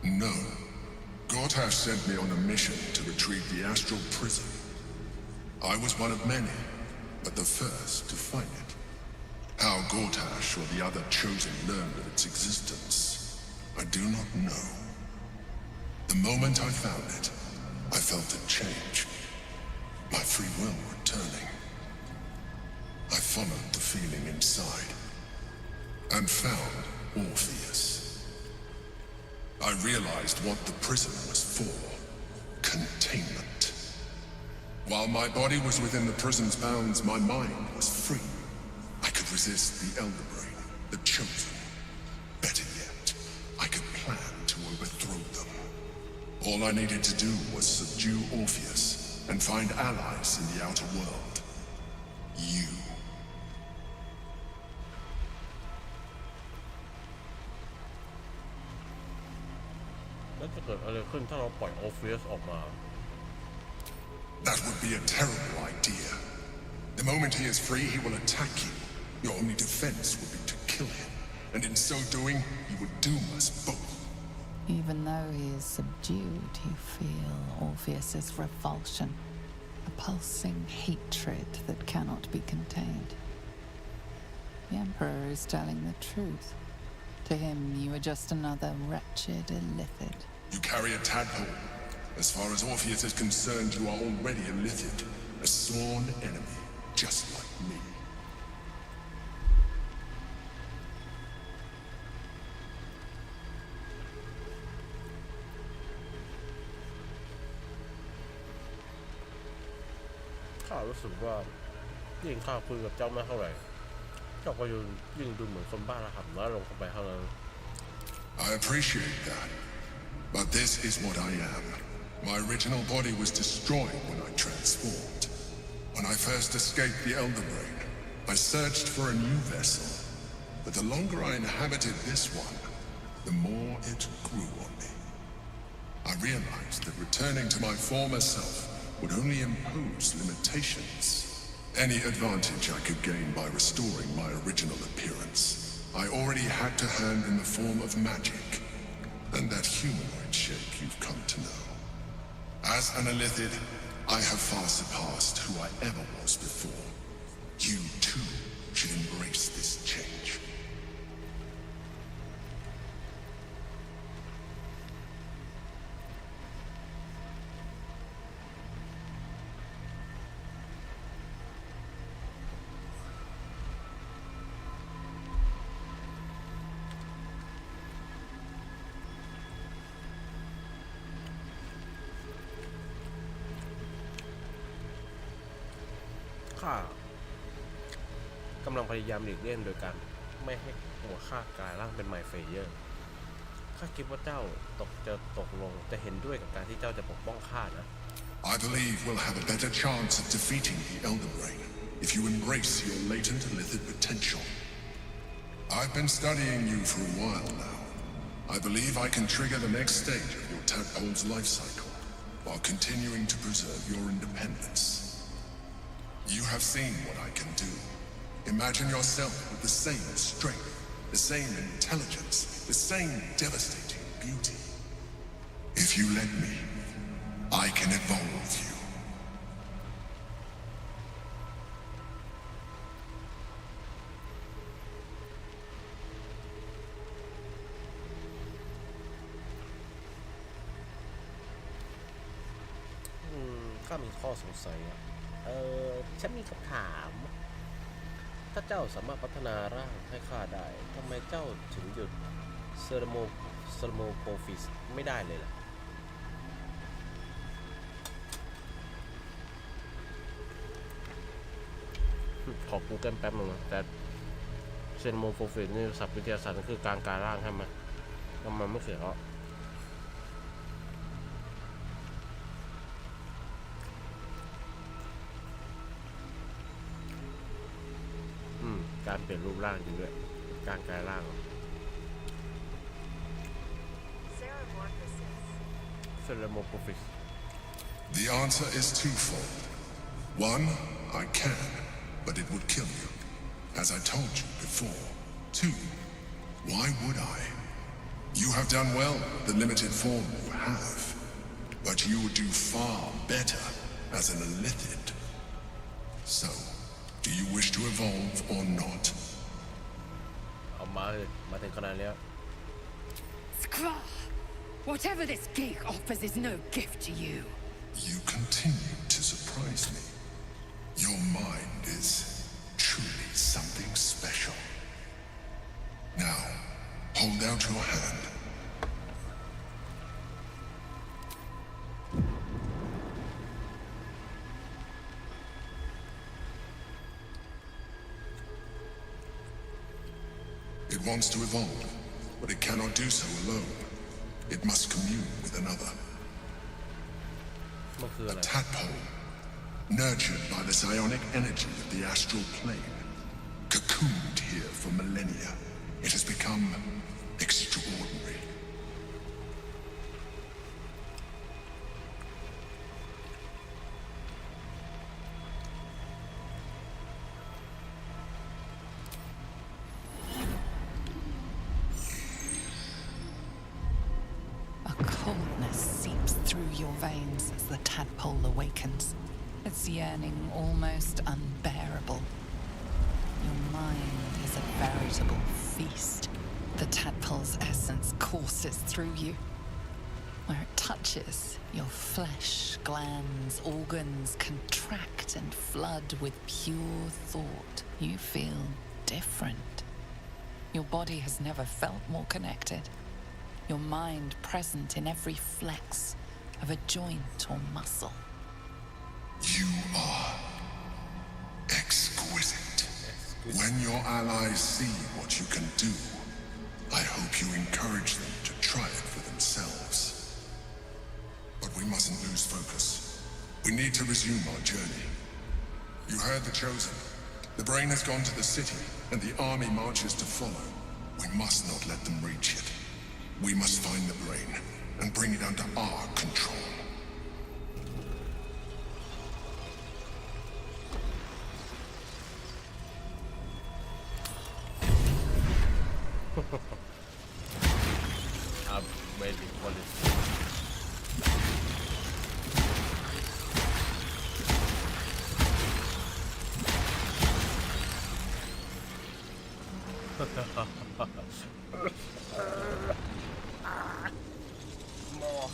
No. Gortash sent me on a mission to retrieve the astral prison. I was one of many, but the first to find it. How Gortash or the other chosen learned of its existence, I do not know. The moment I found it, I felt a change. My free will returning. I followed the feeling inside and found Orpheus. I realized what the prison was for. Containment. While my body was within the prison's bounds, my mind was free. I could resist the Elder Brain, the Chosen. Better yet, I could plan to overthrow them. All I needed to do was subdue Orpheus and find allies in the outer world. You. แล้วจะเกิดอะไรขึ้นถ้าเราปล่อยโอเฟียสออกมา That would be a terrible idea. The moment he is free, he will attack you. Your only defense would be to kill him. And in so doing, he would doom us both. Even though he is subdued, you feel Orpheus's revulsion, a pulsing hatred that cannot be contained. The Emperor is telling the truth. To him, you are just another wretched illithid. You carry a tadpole. As far as Orpheus is concerned, you are already a illithid, a sworn enemy, just like me. I รู้สึกว่ายิ่งข้าคุยกับเจ้าไม่เท่าไหร่เจ้าก็ยิ่งดูเหมือนคนบ้าระห่ำน้อยลงเข้าไปเท่านั้น I appreciate that, but this is what I am. My original body was destroyed when I transformed. When I first escaped the Elder Brain, I searched for a new vessel, but the longer I inhabited this one, the more it grew on me. I realized that returning to my former self would only impose limitations. Any advantage I could gain by restoring my original appearance, I already had to hand in the form of magic, and that humanoid that shape you've come to know. As an Illithid, I have far surpassed who I ever was before. You, too, should embrace this change. ข้ากำลังพยายามหลีกเลี่ยงโดยการไม่ให้หัวข้ากลายร่างเป็นไมเฟเยอร์ข้าคิดว่าเจ้าจะตกลงจะเห็นด้วยกับการที่เจ้าจะปกป้องข้านะ I believe we'll have a better chance of defeating the Elden Ring if you embrace your latent Illithid potential. I've been studying you for a while now. I believe I can trigger the next stage of your tadpole's life cycle while continuing to preserve your independence. You have seen what I can do. Imagine yourself with the same strength, the same intelligence, the same devastating beauty. If you let me, I can evolve you. ข้ามีข้อสงสัยฉันมีคำถามถ้าเจ้าสามารถพัฒนาร่างให้ข้าได้ทำไมเจ้าถึงหยุดเซอร์โมโพฟิสไม่ได้เลยล่ะขอ Google แป๊บนึงนะแต่เซอร์โมโพฟิสนี่ศัพท์วิทยาศาสตร์คือการกลายร่างใช่ไหมแล้วมันไม่เขียนหรอกการเปลี่ยนรูปร่างจริงด้วยการกลายร่างเซอร์โมโพฟิส The answer is twofold. One, I can, but it would kill you, as I told you before. Two, why would I? You have done well with the limited form you have, but you would do far better as an Illithid. So, do you wish to evolve or not? เอามาถึงขนาดนี้ Scraw! Whatever this gig offers is no gift to you. You continue to surprise me. Your mind is truly something special. Now, hold out your hand. It wants to evolve, but it cannot do so alone. It must commune with another. A tadpole, nurtured by the psionic energy of the astral plane, cocooned here for millennia. It has become extraordinary. A coldness seeps through your veins as the tadpole awakens, its yearning almost unbearable. Your mind is a veritable feast. The tadpole's essence courses through you. Where it touches, your flesh, glands, organs contract and flood with pure thought. You feel different. Your body has never felt more connected. Your mind present in every flex of a joint or muscle. You are exquisite. When your allies see what you can do, I hope you encourage them to try it for themselves. But we mustn't lose focus. We need to resume our journey. You heard the Chosen. The brain has gone to the city, and the army marches to follow. We must not let them reach it. We must find the brain and bring it under our control. I'm waiting for this. more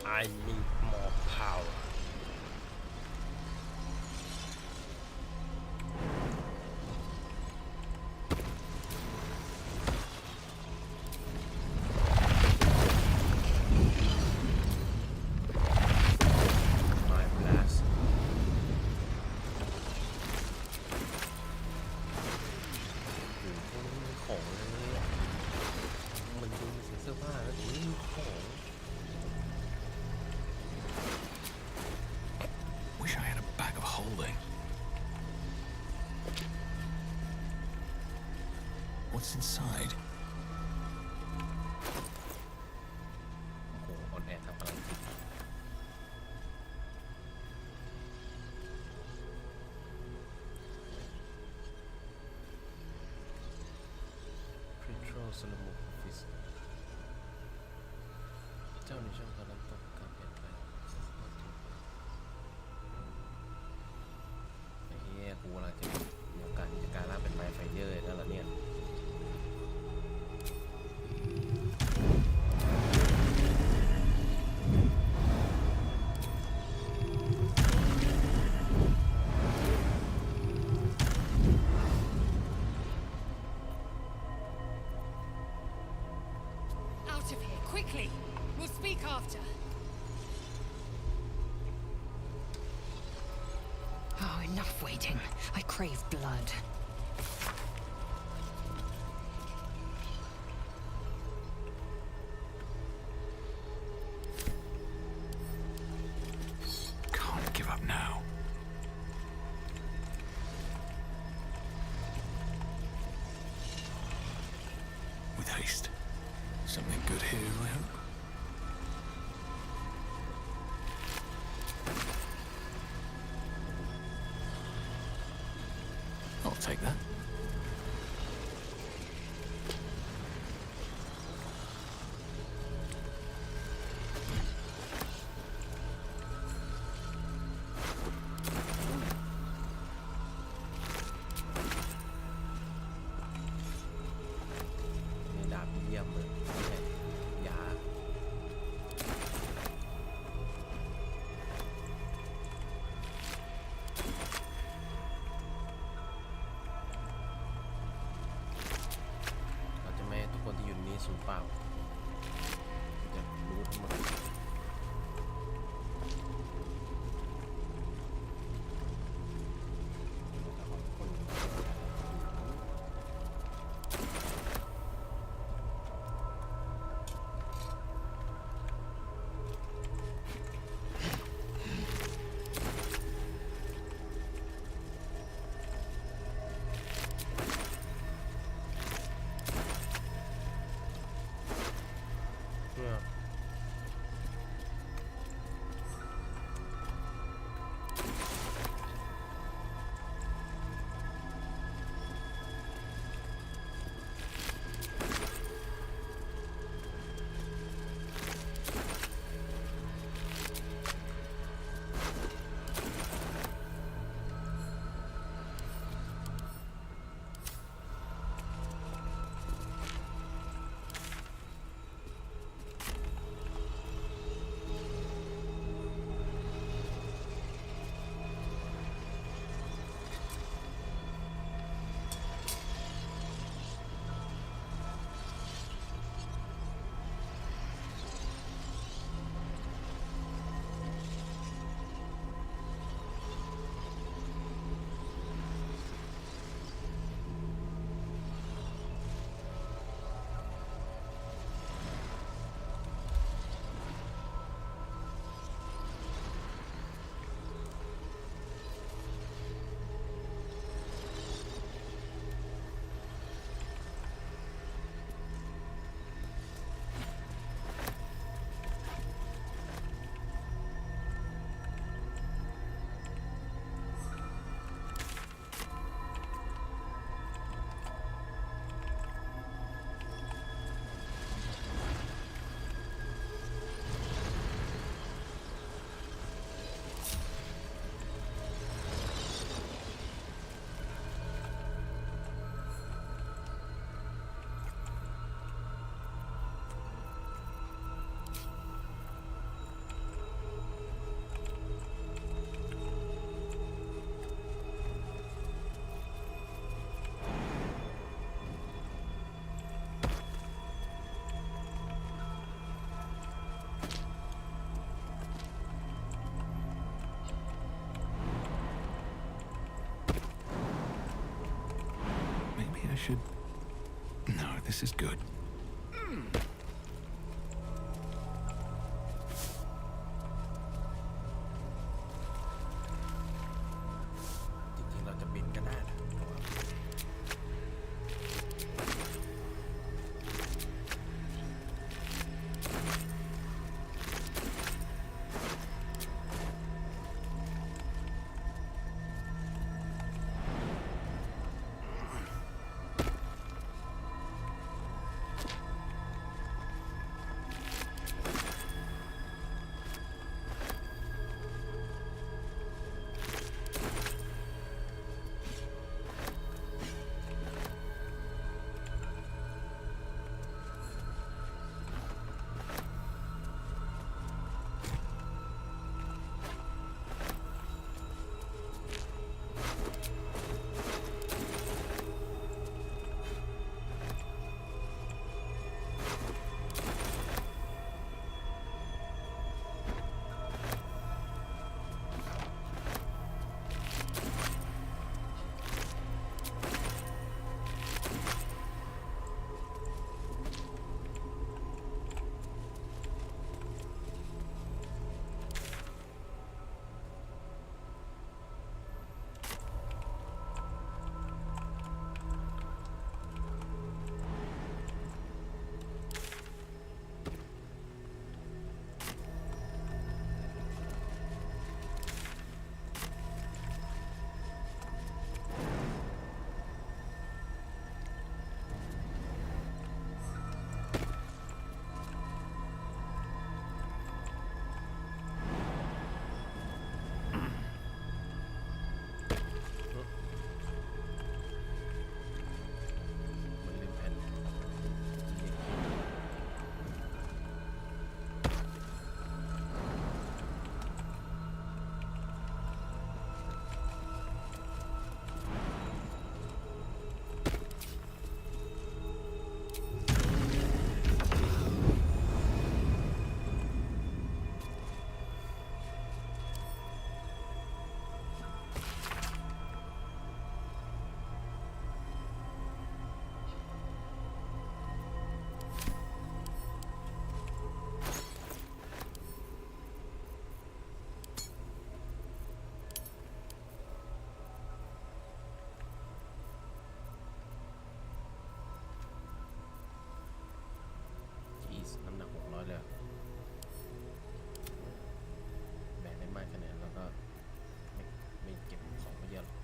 I need more power ของเลยมันดูเสื้อผ้าแล้วนี่ของ Wish I had a bag of holding. What's inside? โอ้โหออนแอร์ทำอะไรผิด Control Solomon Office เจ้าในช่องการรับต้องการเปลี่ยนแปลงไอ้เหี้ยกูกำลังจะมีโอกาสที่จะกลายร่างเป็นไมค์ไฟเยอร์แล้วล่ะเนี่ย Out of here, quickly! We'll speak after. Oh, enough waiting. I crave blood. Can't give up now. With haste. Something good here, I hope. I'll take that. Đây đạp đi em rồi. Đây, giá. should... No, this is good. จริงๆเราจะบินกันได้นะ น้ำหนัก600เลยแบกได้มากขนาดแล้วก็ไม่เก็บของไม่เยอะหรอก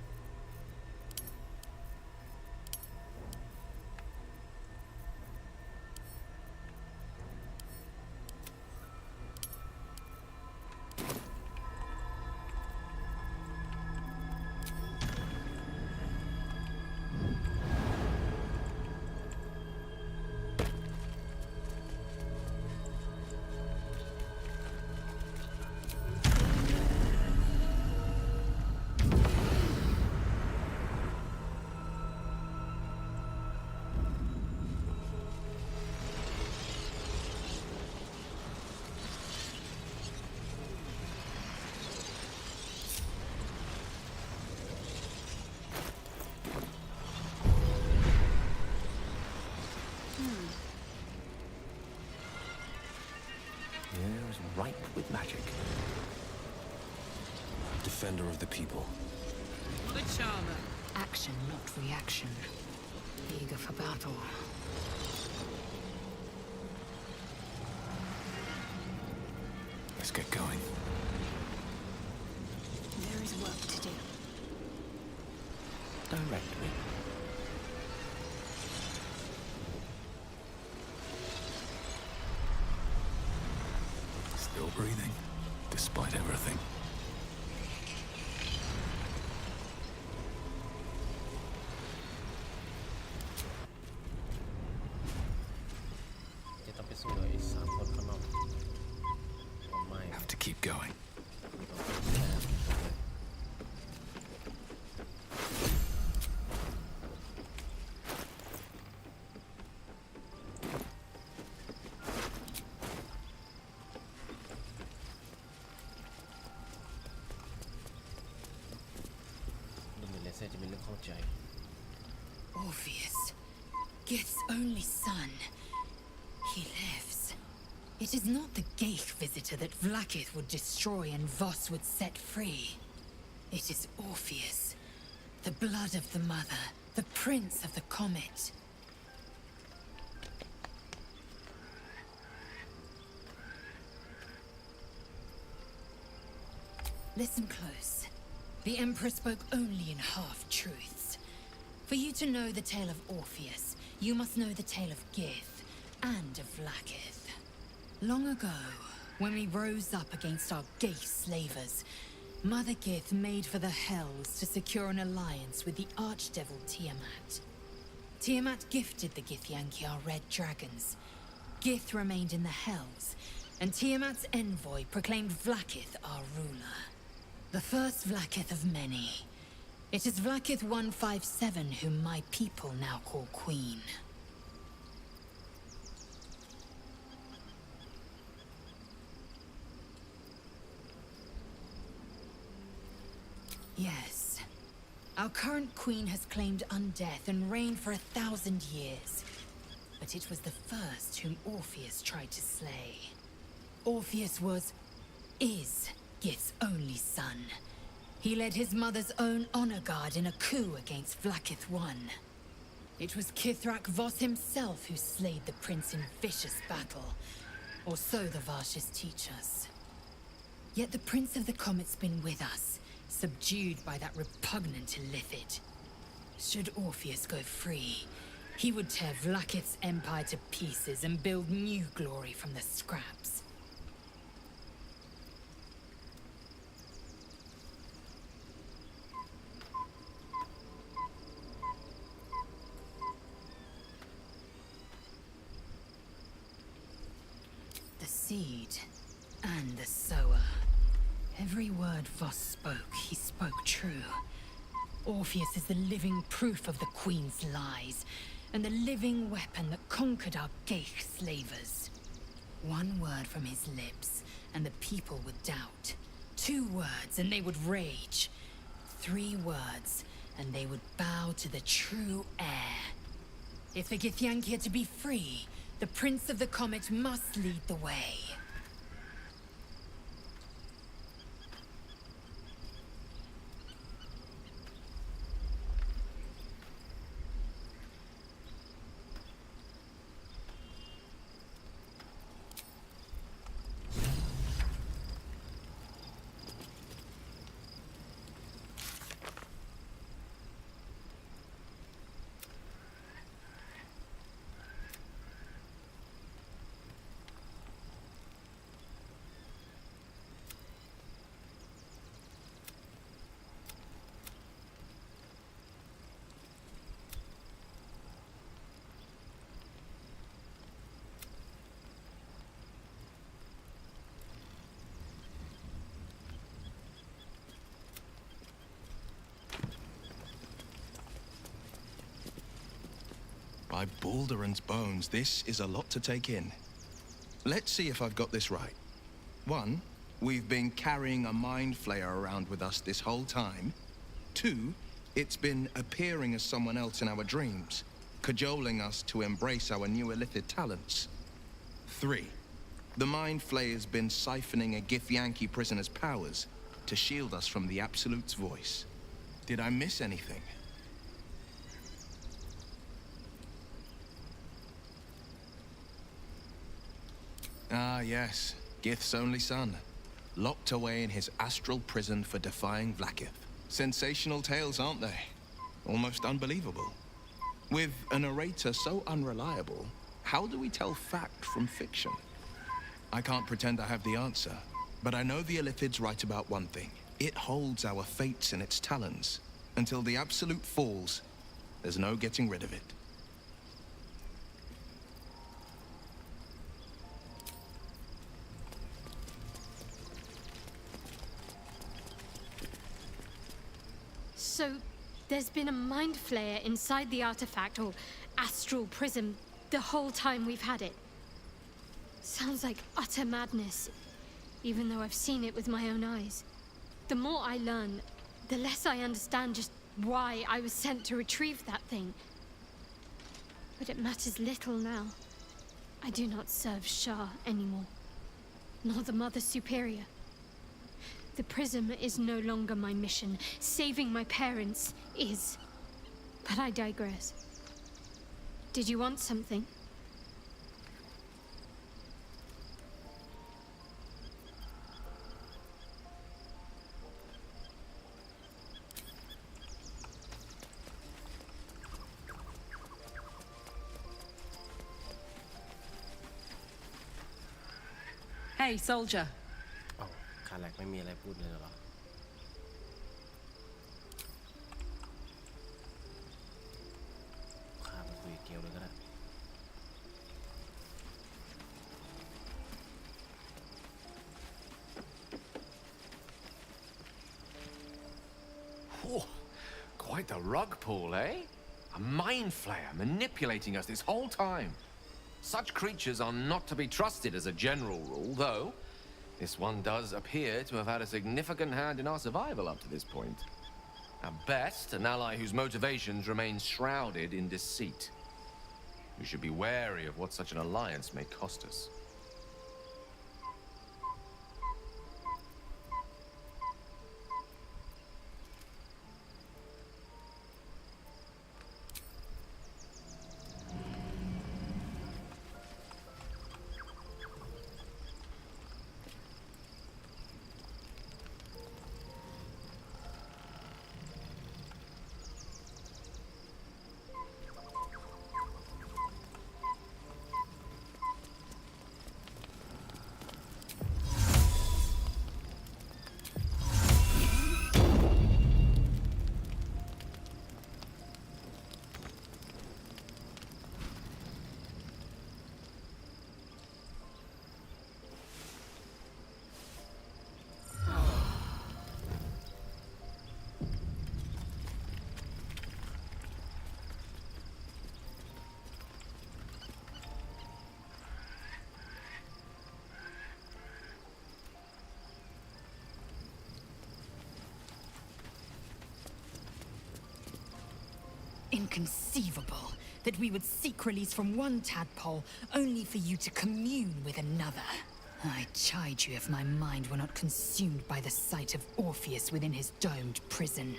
Ripe with magic. Defender of the people. The charmer. Action, not reaction. Eager for battle. Let's get going. There is work to do. Direct me. Still breathing, despite everything. Have to keep going. Orpheus, Gith's only son. He lives. It is not the Geich visitor that Vlaakith would destroy and Voss would set free. It is Orpheus, the blood of the mother, the prince of the comet. Listen close. The Emperor spoke only in half-truths. For you to know the tale of Orpheus, you must know the tale of Gith and of Vlaakith. Long ago, when we rose up against our Geich slavers, Mother Gith made for the Hells to secure an alliance with the archdevil Tiamat. Tiamat gifted the Githyanki our red dragons. Gith remained in the Hells, and Tiamat's envoy proclaimed Vlaakith our ruler. The first Vlaakith of many. It is Vlaakith 157 whom my people now call Queen. Yes. Our current queen has claimed undeath and reigned for 1,000 years. But it was the first whom Orpheus tried to slay. Orpheus is Gith's only son. He led his mother's own honor guard in a coup against Vlaakith I. It was Kithrak Voss himself who slayed the prince in vicious battle, or so the Varshas teach us. Yet the Prince of the Comet's been with us, subdued by that repugnant Illithid. Should Orpheus go free, he would tear Vlaakith's empire to pieces and build new glory from the scraps. The seed and the sower. Every word Voss spoke, he spoke true. Orpheus is the living proof of the Queen's lies, and the living weapon that conquered our Geich slavers. One word from his lips, and the people would doubt. 2 words, and they would rage. 3 words, and they would bow to the true heir. If the Githyanki are to be free, the Prince of the Comet must lead the way. By Baldur's bones, this is a lot to take in. Let's see if I've got this right. 1, we've been carrying a mind flayer around with us this whole time. 2, it's been appearing as someone else in our dreams, cajoling us to embrace our new Illithid talents. 3, the mind flayer's been siphoning a Githyanki prisoner's powers to shield us from the Absolute's voice. Did I miss anything? Ah, yes. Gith's only son. Locked away in his astral prison for defying Vlaakith. Sensational tales, aren't they? Almost unbelievable. With a narrator so unreliable, how do we tell fact from fiction? I can't pretend I have the answer, but I know the Illithid's right about one thing. It holds our fates in its talons. Until the Absolute falls, there's no getting rid of it. So, there's been a mind flayer inside the artifact, or astral prism, the whole time we've had it. Sounds like utter madness, even though I've seen it with my own eyes. The more I learn, the less I understand just why I was sent to retrieve that thing. But it matters little now. I do not serve Shah anymore, nor the Mother Superior. The prism is no longer my mission. Saving my parents is. But I digress. Did you want something? Hey, soldier. อ้าวคาแรกไม่มีอะไรพูดเลยเหรอข้าไปคุยกับเกลเลยก็ได้ Whew, quite the rug pull, eh? A mind flayer manipulating us this whole time. Such creatures are not to be trusted as a general rule, though this one does appear to have had a significant hand in our survival up to this point. At best, an ally whose motivations remain shrouded in deceit. We should be wary of what such an alliance may cost us. Inconceivable that we would seek release from one tadpole only for you to commune with another. I chide you if my mind were not consumed by the sight of Orpheus within his domed prison.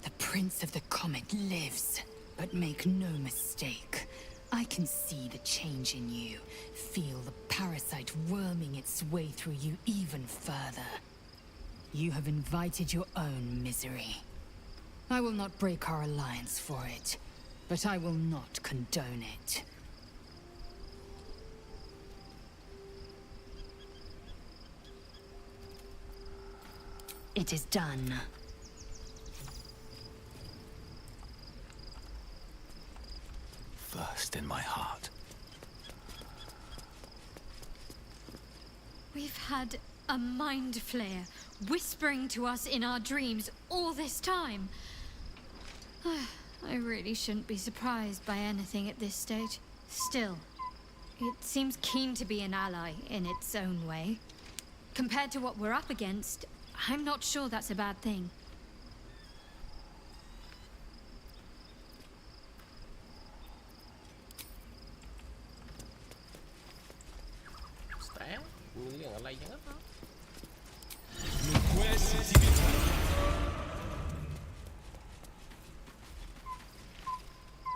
The Prince of the Comet lives, but make no mistake. I can see the change in you, feel the parasite worming its way through you even further. You have invited your own misery. I will not break our alliance for it, but I will not condone it. It is done. First in my heart. We've had a mind flayer whispering to us in our dreams all this time. I really shouldn't be surprised by anything at this stage. Still, it seems keen to be an ally in its own way. Compared to what we're up against, I'm not sure that's a bad thing. Style? มีเรื่องอะไรอย่างนั้นเหรอ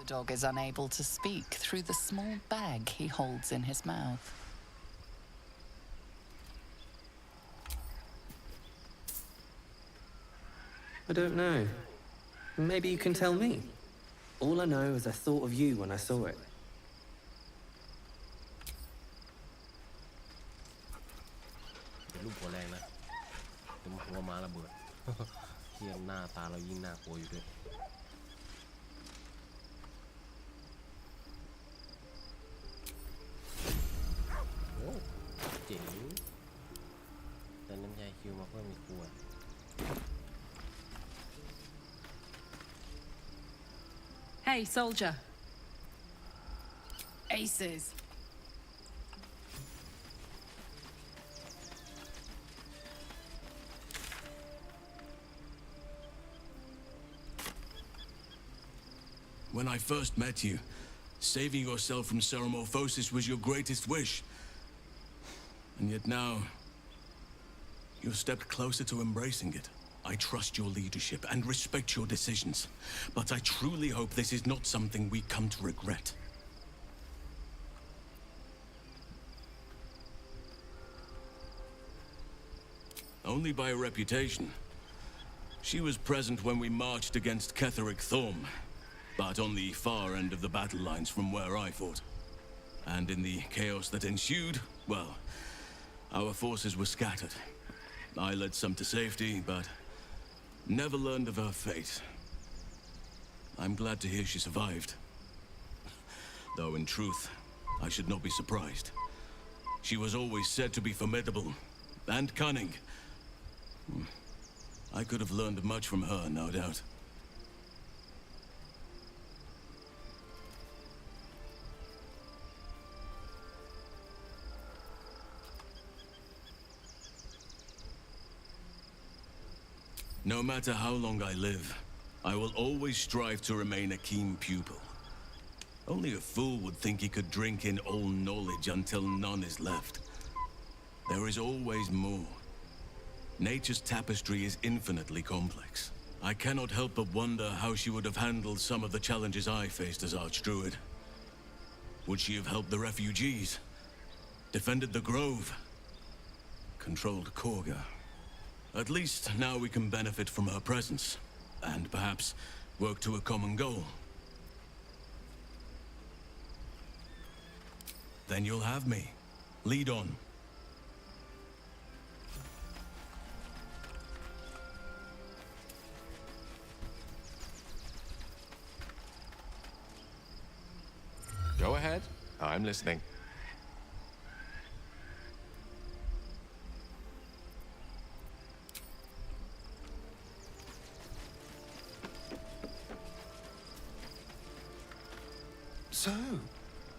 The dog is unable to speak through the small bag he holds in his mouth. I don't know. Maybe you can tell me. All I know is I thought of you when I saw it. เป็นรูปหัวแรงนะเป็นหัวม้าระเบิด เทียมหน้าตาเรายิ่งน่ากลัวอยู่ด้วย โอ้เจ๋งแต่น้ำยาคิวมาเพิ่มอีกขวด Hey, soldier. Aces. When I first met you, Saving yourself from Ceramorphosis was your greatest wish. And yet now, you've stepped closer to embracing it. I trust your leadership and respect your decisions, but I truly hope this is not something we come to regret. Only by reputation. She was present when we marched against Ketheric Thorm, but on the far end of the battle lines from where I fought. And in the chaos that ensued, well, our forces were scattered. I led some to safety, but never learned of her fate. I'm glad to hear she survived. Though in truth, I should not be surprised. She was always said to be formidable and cunning. I could have learned much from her, no doubt. No matter how long I live, I will always strive to remain a keen pupil. Only a fool would think he could drink in all knowledge until none is left. There is always more. Nature's tapestry is infinitely complex. I cannot help but wonder how she would have handled some of the challenges I faced as Archdruid. Would she have helped the refugees? Defended the Grove? Controlled Korga? At least now we can benefit from her presence, and perhaps work to a common goal. Then you'll have me. Lead on. Go ahead. I'm listening. So,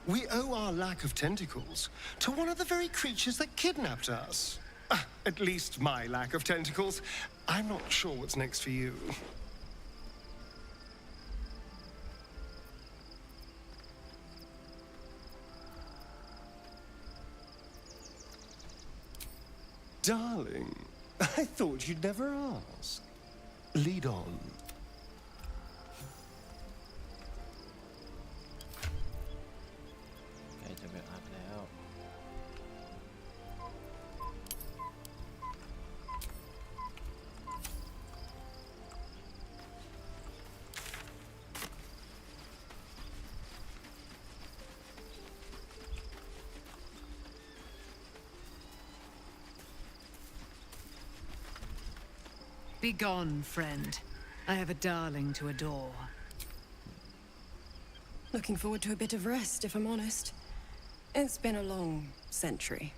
we owe our lack of tentacles to one of the very creatures that kidnapped us. At least my lack of tentacles. I'm not sure what's next for you. Darling, I thought you'd never ask. Lead on. Begone, friend. I have a darling to adore. Looking forward to a bit of rest, if I'm honest. It's been a long century.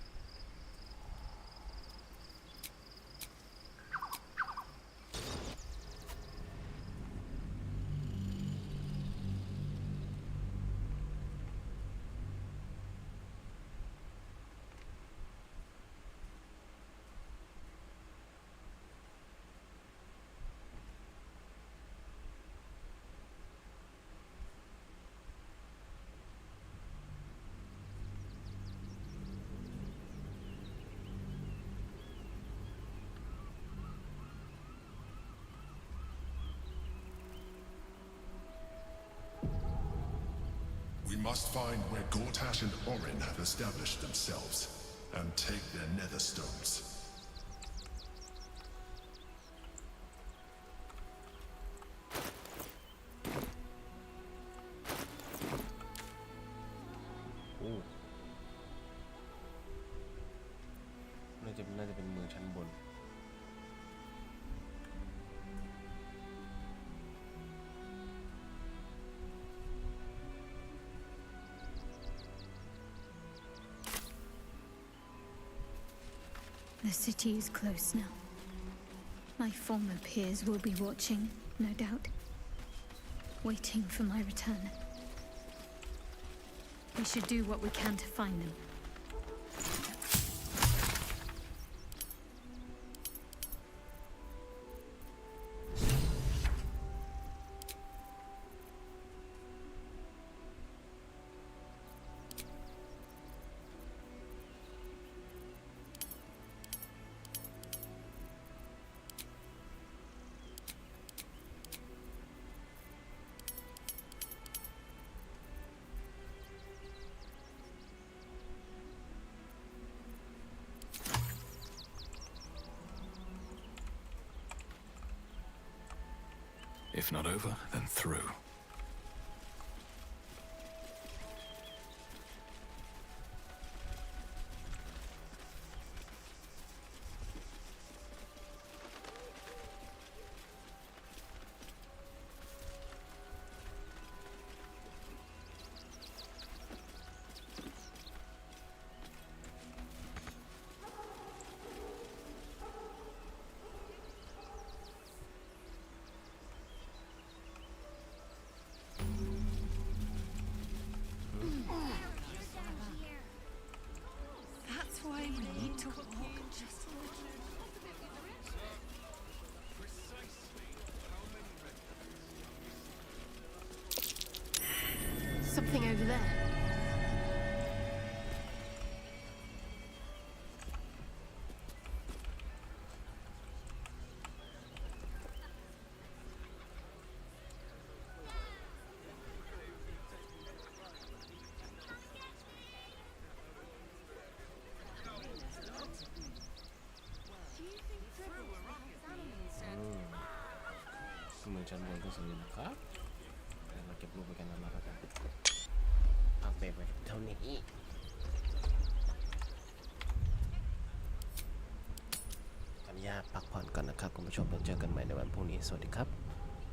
We must find where Gortash and Orin have established themselves, and take their nether stones. Oh. น่าจะเป็นเมืองชั้นบน The city is close now. My former peers will be watching, no doubt, waiting for my return. We should do what we can to find them. If not over, then through. That's why we need to walk just a little. Something over there. Kemudian mundur sebentar. Dan lagi perlu bagian nama kan. Apa yang tahu ni? ขออนุญาตพักผ่อนก่อนนะครับคุณผู้ชมแล้วเจอกันใหม่ในวันพรุ่งนี้สวัสดีครับ